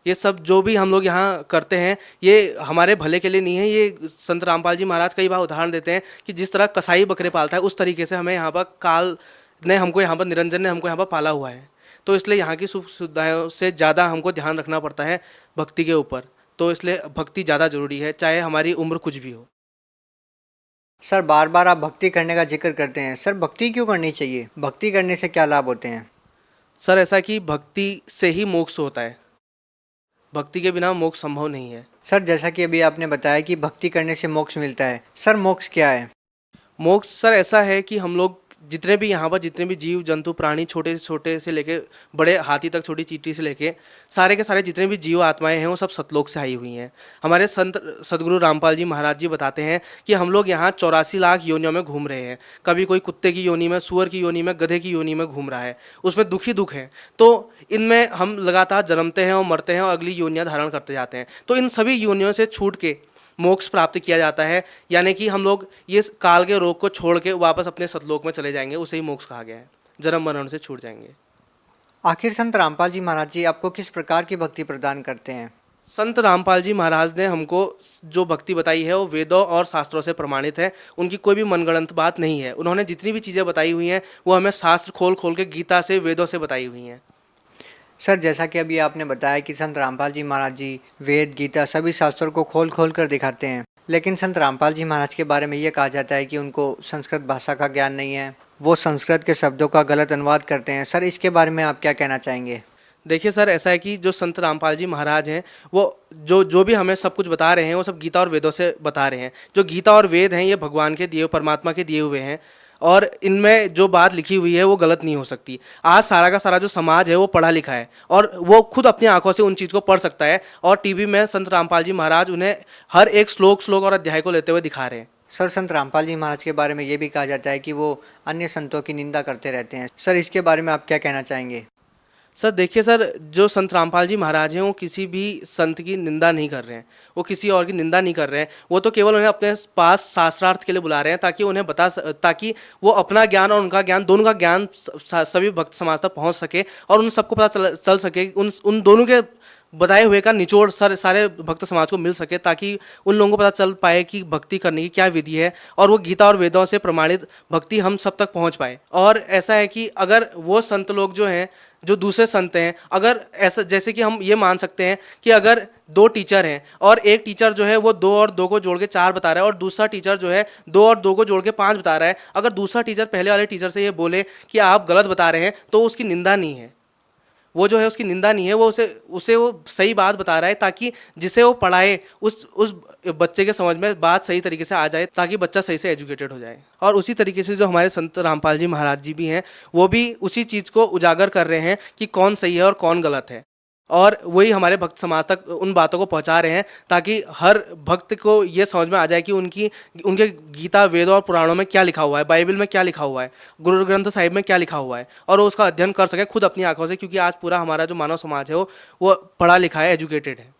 ये सब जो भी हम लोग यहाँ करते हैं ये हमारे भले के लिए नहीं है। ये संत रामपाल जी महाराज कई बार उदाहरण देते हैं कि जिस तरह कसाई बकरे पालता है, उस तरीके से हमें यहाँ पर काल ने हमको यहाँ पर, निरंजन ने हमको यहाँ पर पाला हुआ है। तो इसलिए यहाँ की सुख सुविधाओं से ज़्यादा हमको ध्यान रखना पड़ता है भक्ति के ऊपर। तो इसलिए भक्ति ज़्यादा ज़रूरी है, चाहे हमारी उम्र कुछ भी हो। सर बार बार आप भक्ति करने का जिक्र करते हैं, सर भक्ति क्यों करनी चाहिए? भक्ति करने से क्या लाभ होते हैं? सर ऐसा कि भक्ति से ही मोक्ष होता है, भक्ति के बिना मोक्ष संभव नहीं है। सर जैसा कि अभी आपने बताया कि भक्ति करने से मोक्ष मिलता है, सर मोक्ष क्या है? मोक्ष सर ऐसा है कि हम लोग जितने भी यहाँ पर जितने भी जीव जंतु प्राणी, छोटे छोटे से लेके बड़े हाथी तक, छोटी चींटी से लेके सारे के सारे जितने भी जीव आत्माएं हैं वो सब सतलोक से आई हुई हैं। हमारे संत सदगुरु रामपाल जी महाराज जी बताते हैं कि हम लोग यहाँ 84 लाख योनियों में घूम रहे हैं। कभी कोई कुत्ते की योनि में, सुअर की योनि में, गधे की योनि में घूम रहा है, उसमें दुखी दुख है। तो इनमें हम लगातार जन्मते हैं और मरते हैं और अगली योनियाँ धारण करते जाते हैं। तो इन सभी योनियों से छूट के मोक्ष प्राप्त किया जाता है, यानी कि हम लोग ये काल के रोग को छोड़ के वापस अपने सतलोक में चले जाएंगे। उसे ही मोक्ष कहा गया है, जन्म मरण से छूट जाएंगे। आखिर संत रामपाल जी महाराज जी आपको किस प्रकार की भक्ति प्रदान करते हैं? संत रामपाल जी महाराज ने हमको जो भक्ति बताई है वो वेदों और शास्त्रों से प्रमाणित है। उनकी कोई भी मनगढ़ंत बात नहीं है। उन्होंने जितनी भी चीज़ें बताई हुई हैं वो हमें शास्त्र खोल खोल के, गीता से, वेदों से बताई हुई हैं। सर जैसा कि अभी आपने बताया कि संत रामपाल जी महाराज जी वेद, गीता सभी शास्त्रों को खोल खोल कर दिखाते हैं, लेकिन संत रामपाल जी महाराज के बारे में ये कहा जाता है कि उनको संस्कृत भाषा का ज्ञान नहीं है, वो संस्कृत के शब्दों का गलत अनुवाद करते हैं। सर इसके बारे में आप क्या कहना चाहेंगे? देखिए सर, ऐसा है कि जो संत रामपाल जी महाराज हैं वो जो भी हमें सब कुछ बता रहे हैं वो सब गीता और वेदों से बता रहे हैं। जो गीता और वेद हैं ये भगवान के दिए, परमात्मा के दिए हुए हैं। और इनमें जो बात लिखी हुई है वो गलत नहीं हो सकती। आज सारा का सारा जो समाज है वो पढ़ा लिखा है और वो खुद अपनी आंखों से उन चीज़ को पढ़ सकता है, और टीवी में संत रामपाल जी महाराज उन्हें हर एक श्लोक और अध्याय को लेते हुए दिखा रहे हैं। सर, संत रामपाल जी महाराज के बारे में ये भी कहा जाता है कि वो अन्य संतों की निंदा करते रहते हैं। सर, इसके बारे में आप क्या कहना चाहेंगे? सर देखिए सर, जो संत रामपाल जी महाराज हैं वो किसी भी संत की निंदा नहीं कर रहे हैं, वो किसी और की निंदा नहीं कर रहे हैं। वो तो केवल उन्हें अपने पास शास्त्रार्थ के लिए बुला रहे हैं ताकि उन्हें ताकि वो अपना ज्ञान और उनका ज्ञान, दोनों का ज्ञान सभी भक्त समाज तक पहुंच सके और उन सबको पता चल सके, उन दोनों के बताए हुए का निचोड़ सारे भक्त समाज को मिल सके, ताकि उन लोगों को पता चल पाए कि भक्ति करने की क्या विधि है और वो गीता और वेदों से प्रमाणित भक्ति हम सब तक पहुंच पाए। और ऐसा है कि अगर वो संत लोग जो हैं, जो दूसरे संत हैं, अगर ऐसा जैसे कि हम ये मान सकते हैं कि अगर 2 टीचर हैं और एक टीचर जो है वो 2 और 2 को जोड़ के 4 बता रहा है और दूसरा टीचर जो है 2 और 2 को जोड़ के 5 बता रहा है, अगर दूसरा टीचर पहले वाले टीचर से ये बोले कि आप गलत बता रहे हैं तो उसकी निंदा नहीं है, वो जो है उसकी निंदा नहीं है, वो उसे वो सही बात बता रहा है ताकि जिसे वो पढ़ाए उस बच्चे के समझ में बात सही तरीके से आ जाए, ताकि बच्चा सही से एजुकेटेड हो जाए। और उसी तरीके से जो हमारे संत रामपाल जी महाराज जी भी हैं, वो भी उसी चीज़ को उजागर कर रहे हैं कि कौन सही है और कौन गलत है, और वही हमारे भक्त समाज तक उन बातों को पहुंचा रहे हैं ताकि हर भक्त को ये समझ में आ जाए कि उनके गीता, वेद और पुराणों में क्या लिखा हुआ है, बाइबल में क्या लिखा हुआ है, गुरु ग्रंथ साहिब में क्या लिखा हुआ है, और वो उसका अध्ययन कर सके खुद अपनी आंखों से, क्योंकि आज पूरा हमारा जो मानव समाज है वो पढ़ा लिखा है, एजुकेटेड है।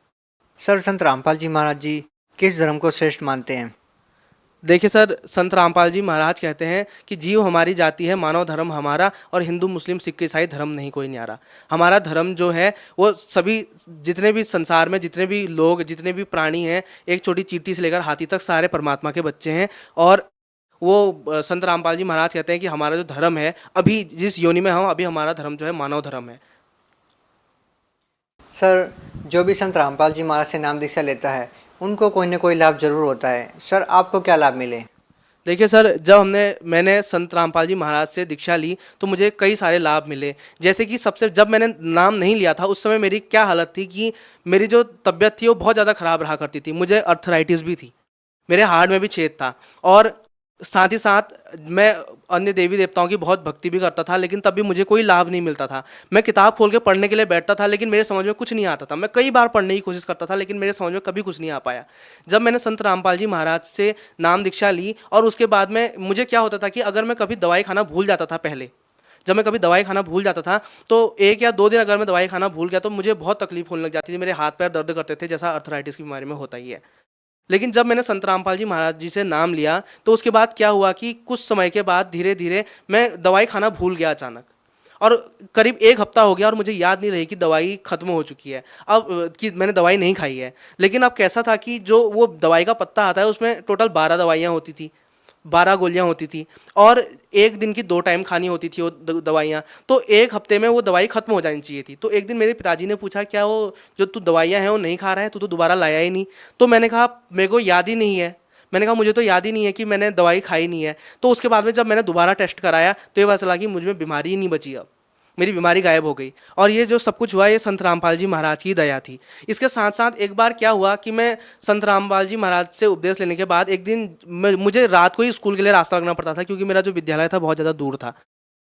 सर, संत रामपाल जी महाराज जी किस धर्म को श्रेष्ठ मानते हैं? देखिए सर, संत रामपाल जी महाराज कहते हैं कि जीव हमारी जाति है, मानव धर्म हमारा, और हिंदू मुस्लिम सिख ईसाई धर्म नहीं कोई न्यारा। हमारा धर्म जो है वो सभी, जितने भी संसार में जितने भी लोग, जितने भी प्राणी हैं, एक छोटी चींटी से लेकर हाथी तक सारे परमात्मा के बच्चे हैं। और वो संत रामपाल जी महाराज कहते हैं कि हमारा जो धर्म है, अभी जिस योनि में हम अभी, हमारा धर्म जो है मानव धर्म है। सर, जो भी संत रामपाल जी महाराज से नाम दीक्षा लेता है उनको कोई ना कोई लाभ जरूर होता है। सर, आपको क्या लाभ मिले? देखिए सर, जब मैंने संत रामपाल जी महाराज से दीक्षा ली तो मुझे कई सारे लाभ मिले। जैसे कि जब मैंने नाम नहीं लिया था उस समय मेरी क्या हालत थी कि मेरी जो तबीयत थी वो बहुत ज़्यादा ख़राब रहा करती थी। मुझे अर्थराइटिस भी थी, मेरे हार्ट में भी छेद था, और साथ ही साथ मैं अन्य देवी देवताओं की बहुत भक्ति भी करता था, लेकिन तब भी मुझे कोई लाभ नहीं मिलता था। मैं किताब खोल के पढ़ने के लिए बैठता था लेकिन मेरे समझ में कुछ नहीं आता था। मैं कई बार पढ़ने की कोशिश करता था लेकिन मेरे समझ में कभी कुछ नहीं आ पाया। जब मैंने संत रामपाल जी महाराज से नाम दीक्षा ली और उसके बाद में मुझे क्या होता था कि अगर मैं कभी दवाई खाना भूल जाता था, पहले जब मैं कभी दवाई खाना भूल जाता था तो 1 या 2 दिन अगर मैं दवाई खाना भूल गया तो मुझे बहुत तकलीफ होने लग जाती थी, मेरे हाथ पैर दर्द करते थे, जैसा अर्थराइटिस की बीमारी में होता ही है। लेकिन जब मैंने संत रामपाल जी महाराज जी से नाम लिया तो उसके बाद क्या हुआ कि कुछ समय के बाद धीरे धीरे मैं दवाई खाना भूल गया अचानक, और करीब 1 हफ्ता हो गया और मुझे याद नहीं रही कि दवाई ख़त्म हो चुकी है, अब कि मैंने दवाई नहीं खाई है। लेकिन अब कैसा था कि जो वो दवाई का पत्ता आता है उसमें टोटल 12 दवाइयाँ होती थी, 12 गोलियाँ होती थी, और 1 दिन की 2 टाइम खानी होती थी वो दवाइयाँ। तो 1 हफ्ते में वो दवाई खत्म हो जानी चाहिए थी। तो एक दिन मेरे पिताजी ने पूछा, क्या वो जो तू दवाइयाँ हैं वो नहीं खा रहा है, तू तो दोबारा लाया ही नहीं? तो मैंने कहा मेरे को याद ही नहीं है। मैंने कहा मुझे तो याद ही नहीं है कि मैंने दवाई खाई नहीं है। तो उसके बाद में जब मैंने दोबारा टेस्ट कराया तो ये पता चला कि मुझ में बीमारी ही नहीं बची, अब मेरी बीमारी गायब हो गई। और ये जो सब कुछ हुआ ये संत रामपाल जी महाराज की दया थी। इसके साथ साथ एक बार क्या हुआ कि मैं संत रामपाल जी महाराज से उपदेश लेने के बाद एक दिन मुझे रात को ही स्कूल के लिए रास्ता लगना पड़ता था, क्योंकि मेरा जो विद्यालय था बहुत ज़्यादा दूर था।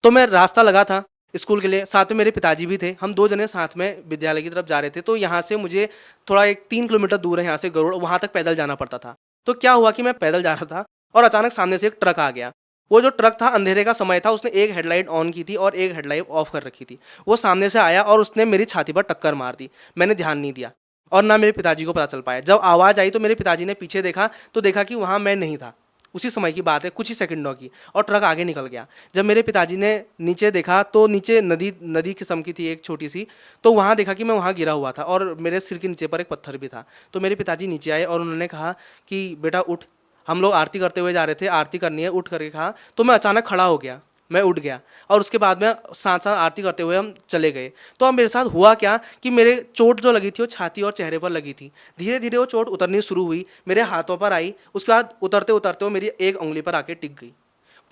तो मैं रास्ता लगा था स्कूल के लिए, साथ में मेरे पिताजी भी थे, हम 2 जने साथ में विद्यालय की तरफ जा रहे थे। तो यहाँ से मुझे थोड़ा 3 किलोमीटर दूर है यहाँ से गरुड़, वहाँ तक पैदल जाना पड़ता था। तो क्या हुआ कि मैं पैदल जा रहा था और अचानक सामने से एक ट्रक आ गया। वो जो ट्रक था अंधेरे का समय था, उसने एक हेडलाइट ऑन की थी और एक हेडलाइट ऑफ कर रखी थी। वो सामने से आया और उसने मेरी छाती पर टक्कर मार दी। मैंने ध्यान नहीं दिया और ना मेरे पिताजी को पता चल पाया। जब आवाज़ आई तो मेरे पिताजी ने पीछे देखा तो देखा कि वहाँ मैं नहीं था। उसी समय की बात है, कुछ ही सेकंडों की, और ट्रक आगे निकल गया। जब मेरे पिताजी ने नीचे देखा तो नीचे नदी किस्म की थी एक छोटी सी, तो वहाँ देखा कि मैं वहाँ गिरा हुआ था और मेरे सिर के नीचे पर एक पत्थर भी था। तो मेरे पिताजी नीचे आए और उन्होंने कहा कि बेटा उठ, हम लोग आरती करते हुए जा रहे थे, आरती करनी है, उठ करके कहा। तो मैं अचानक खड़ा हो गया, मैं उठ गया और उसके बाद में साथ साथ आरती करते हुए हम चले गए। तो अब मेरे साथ हुआ क्या कि मेरे चोट जो लगी थी वो छाती और चेहरे पर लगी थी। धीरे धीरे वो चोट उतरनी शुरू हुई, मेरे हाथों पर आई, उसके बाद उतरते उतरते वो मेरी एक उंगली पर आके टिक गई।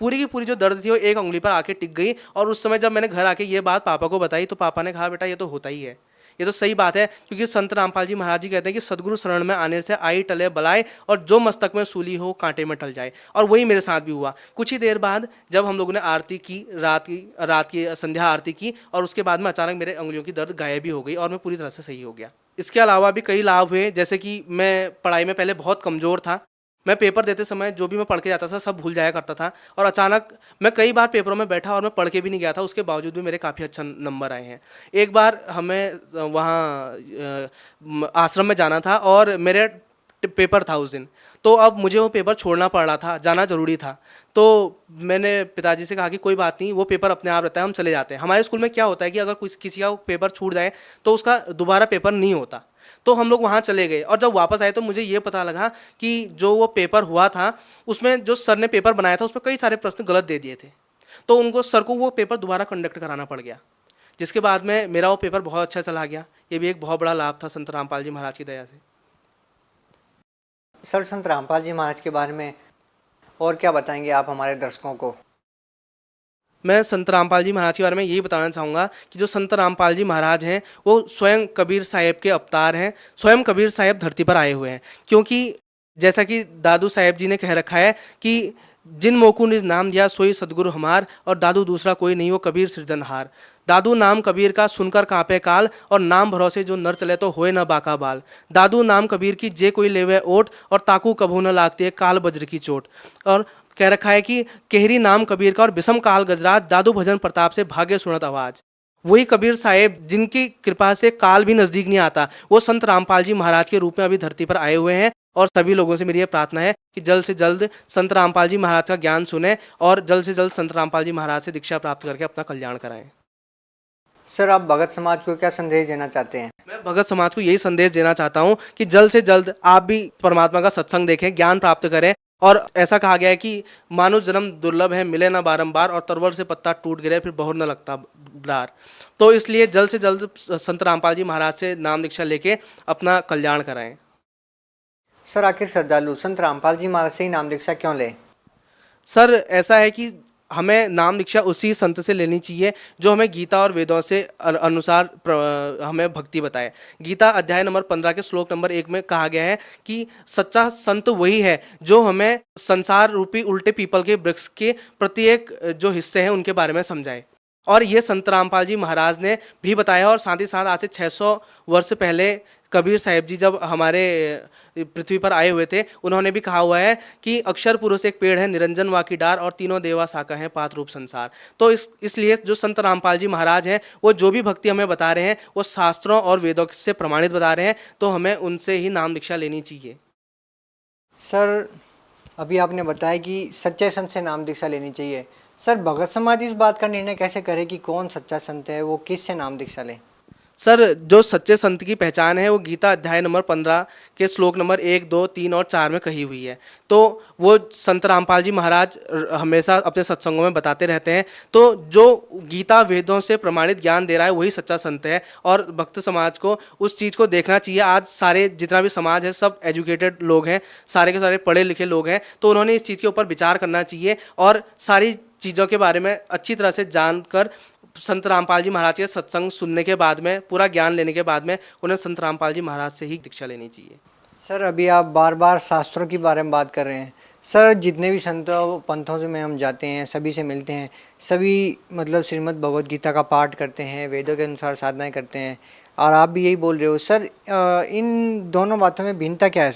पूरी की पूरी जो दर्द थी वो एक उंगली पर आके टिक गई। और उस समय जब मैंने घर आके ये बात पापा को बताई तो पापा ने कहा बेटा ये तो होता ही है, ये तो सही बात है, क्योंकि संत रामपाल जी महाराज जी कहते हैं कि सदगुरु शरण में आने से आई टले बलाए, और जो मस्तक में सूली हो कांटे में टल जाए। और वही मेरे साथ भी हुआ। कुछ ही देर बाद जब हम लोगों ने आरती की, रात की संध्या आरती की, और उसके बाद में अचानक मेरे अंगुलियों की दर्द गायब भी हो गई और मैं पूरी तरह से सही हो गया। इसके अलावा भी कई लाभ हुए, जैसे कि मैं पढ़ाई में पहले बहुत कमज़ोर था। मैं पेपर देते समय जो भी मैं पढ़ के जाता था सब भूल जाया करता था, और अचानक मैं कई बार पेपरों में बैठा और मैं पढ़ के भी नहीं गया था, उसके बावजूद भी मेरे काफ़ी अच्छा नंबर आए हैं। एक बार हमें वहाँ आश्रम में जाना था और मेरे पेपर था उस दिन, तो अब मुझे वो पेपर छोड़ना पड़ रहा था, जाना ज़रूरी था। तो मैंने पिताजी से कहा कि कोई बात नहीं, वो पेपर अपने आप रहता है, हम चले जाते हैं। हमारे स्कूल में क्या होता है कि अगर किसी का पेपर छूट जाए तो उसका दोबारा पेपर नहीं होता। तो हम लोग वहाँ चले गए, और जब वापस आए तो मुझे ये पता लगा कि जो वो पेपर हुआ था उसमें जो सर ने पेपर बनाया था उसमें कई सारे प्रश्न गलत दे दिए थे। तो उनको सर को वो पेपर दोबारा कंडक्ट कराना पड़ गया, जिसके बाद में मेरा वो पेपर बहुत अच्छा चला गया। ये भी एक बहुत बड़ा लाभ था संत रामपाल जी महाराज की दया से। सर, संत रामपाल जी महाराज के बारे में और क्या बताएंगे आप हमारे दर्शकों को? मैं संत रामपाल जी महाराज के बारे में यही बताना चाहूँगा कि जो संत रामपाल जी महाराज हैं वो स्वयं कबीर साहेब के अवतार हैं। स्वयं कबीर साहेब धरती पर आए हुए हैं, क्योंकि जैसा कि दादू साहेब जी ने कह रखा है कि जिन मोकू निज नाम दिया सोई सदगुरु हमार, और दादू दूसरा कोई नहीं, वो कबीर सृजनहार। दादू नाम कबीर का सुनकर कांपे काल, और नाम भरोसे जो नर चले तो होए न बाका बाल। दादू नाम कबीर की जे कोई लेवे ओट, और ताकू कभू न लागती है काल बज्र की चोट। और कह रखा है कि केहरी नाम कबीर का और बिसम काल गजराज, दादू भजन प्रताप से भाग्य सुनत आवाज। वही कबीर साहेब जिनकी कृपा से काल भी नजदीक नहीं आता, वो संत रामपाल जी महाराज के रूप में अभी धरती पर आए हुए हैं। और सभी लोगों से मेरी ये प्रार्थना है कि जल्द से जल्द संत रामपाल जी महाराज का ज्ञान सुने, और जल्द से जल्द संत रामपाल जी महाराज से दीक्षा प्राप्त करके अपना कल्याण कराएं। सर, आप भगत समाज को क्या संदेश देना चाहते हैं? मैं भगत समाज को यही संदेश देना चाहता हूँ कि जल्द से जल्द आप भी परमात्मा का सत्संग देखें, ज्ञान प्राप्त करें। और ऐसा कहा गया है कि मानव जन्म दुर्लभ है, मिले ना बारंबार, और तरवर से पत्ता टूट गिरे फिर बहुर न लगता डार। तो इसलिए जल्द से जल्द संत रामपाल जी महाराज से नाम दीक्षा लेके अपना कल्याण कराएं। सर, आखिर श्रद्धालु संत रामपाल जी महाराज से ही नाम दीक्षा क्यों लें? सर, ऐसा है कि हमें नाम दीक्षा उसी संत से लेनी चाहिए जो हमें गीता और वेदों से अनुसार हमें भक्ति बताए। गीता अध्याय नंबर 15 के श्लोक नंबर 1 में कहा गया है कि सच्चा संत वही है जो हमें संसार रूपी उल्टे पीपल के वृक्ष के प्रत्येक जो हिस्से हैं उनके बारे में समझाए। और ये संत रामपाल जी महाराज ने भी बताया, और साथ ही साथ आज से 600 वर्ष पहले कबीर साहेब जी जब हमारे पृथ्वी पर आए हुए थे, उन्होंने भी कहा हुआ है कि अक्षर पुरुष एक पेड़ है, निरंजन वा की डार, और तीनों देवा साका है पात रूप संसार। तो इसलिए जो संत रामपाल जी महाराज हैं वो जो भी भक्ति हमें बता रहे हैं वो शास्त्रों और वेदों से प्रमाणित बता रहे हैं, तो हमें उनसे ही नाम दीक्षा लेनी चाहिए। सर, अभी आपने बताया कि सच्चे संत से नाम दीक्षा लेनी चाहिए। सर, भगत समाज इस बात का निर्णय कैसे करे कि कौन सच्चा संत है, वो किस से नाम दीक्षा ले? सर, जो सच्चे संत की पहचान है वो गीता अध्याय नंबर 15 के श्लोक नंबर 1, 2, 3 और 4 में कही हुई है। तो वो संत रामपाल जी महाराज हमेशा अपने सत्संगों में बताते रहते हैं। तो जो गीता वेदों से प्रमाणित ज्ञान दे रहा है वही सच्चा संत है, और भक्त समाज को उस चीज़ को देखना चाहिए। आज सारे जितना भी समाज है सब एजुकेटेड लोग हैं, सारे के सारे पढ़े लिखे लोग हैं, तो उन्होंने इस चीज़ के ऊपर विचार करना चाहिए, और सारी चीज़ों के बारे में अच्छी तरह से जानकर संत रामपाल जी महाराज के सत्संग सुनने के बाद में, पूरा ज्ञान लेने के बाद में, उन्हें संत रामपाल जी महाराज से ही दीक्षा लेनी चाहिए। सर, अभी आप बार बार शास्त्रों के बारे में बात कर रहे हैं। सर, जितने भी संतों पंथों से में हम जाते हैं, सभी से मिलते हैं, सभी मतलब श्रीमद् भगवद गीता का पाठ करते हैं, वेदों के अनुसार साधनाएं करते हैं, और आप भी यही बोल रहे हो। सर, इन दोनों बातों में भिन्नता क्या है?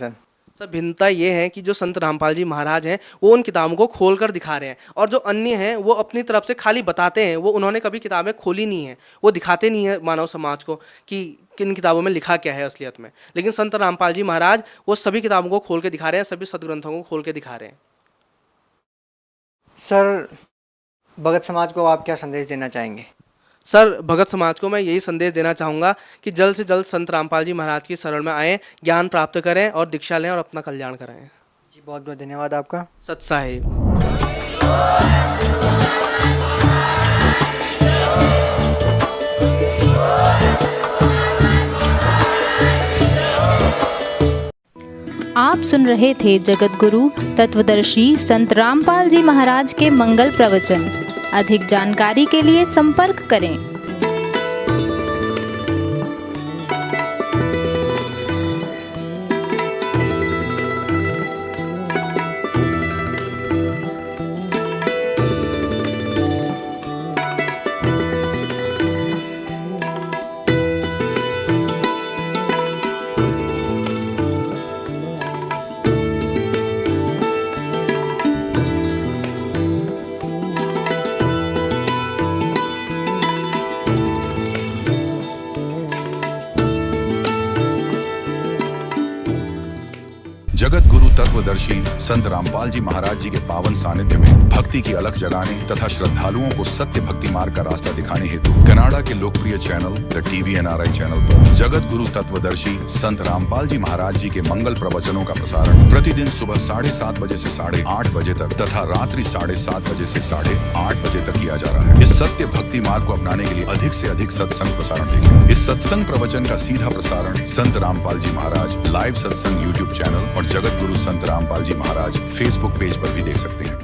सर, भिन्नता ये है कि जो संत रामपाल जी महाराज हैं वो उन किताबों को खोल कर दिखा रहे हैं, और जो अन्य हैं वो अपनी तरफ से खाली बताते हैं। वो उन्होंने कभी किताबें खोली नहीं है, वो दिखाते नहीं है मानव समाज को कि किन किताबों में लिखा क्या है असलियत में। लेकिन संत रामपाल जी महाराज वो सभी किताबों को खोल के दिखा रहे हैं, सभी सदग्रंथों को खोल के दिखा रहे हैं। सर, भगत समाज को आप क्या संदेश देना चाहेंगे? सर, भगत समाज को मैं यही संदेश देना चाहूँगा कि जल्द से जल्द संत रामपाल जी महाराज की शरण में आएँ, ज्ञान प्राप्त करें और दीक्षा लें और अपना कल्याण कराएं। जी, बहुत बहुत धन्यवाद आपका। सत साहिब। आप सुन रहे थे जगत गुरु तत्वदर्शी संत रामपाल जी महाराज के मंगल प्रवचन। अधिक जानकारी के लिए संपर्क करें। तत्वदर्शी संत रामपाल जी महाराज जी के पावन सानिध्य में भक्ति की अलख जगाने तथा श्रद्धालुओं को सत्य भक्ति मार्ग का रास्ता दिखाने हेतु कनाडा के लोकप्रिय channel the TV NRI channel पर जगत गुरु तत्वदर्शी संत रामपाल जी महाराज जी के मंगल प्रवचनों का प्रसारण प्रतिदिन सुबह 7:30 बजे से 8:30 बजे तक तथा रात्रि 7:30 बजे से 8:30 बजे तक किया जा रहा है। इस सत्य भक्ति मार्ग को अपनाने के लिए अधिक से अधिक सत्संग प्रसारण देखें। इस सत्संग प्रवचन का सीधा प्रसारण संत रामपाल जी महाराज लाइव सत्संग YouTube चैनल और जगत गुरु संत रामपाल जी महाराज Facebook पेज पर भी देख सकते हैं।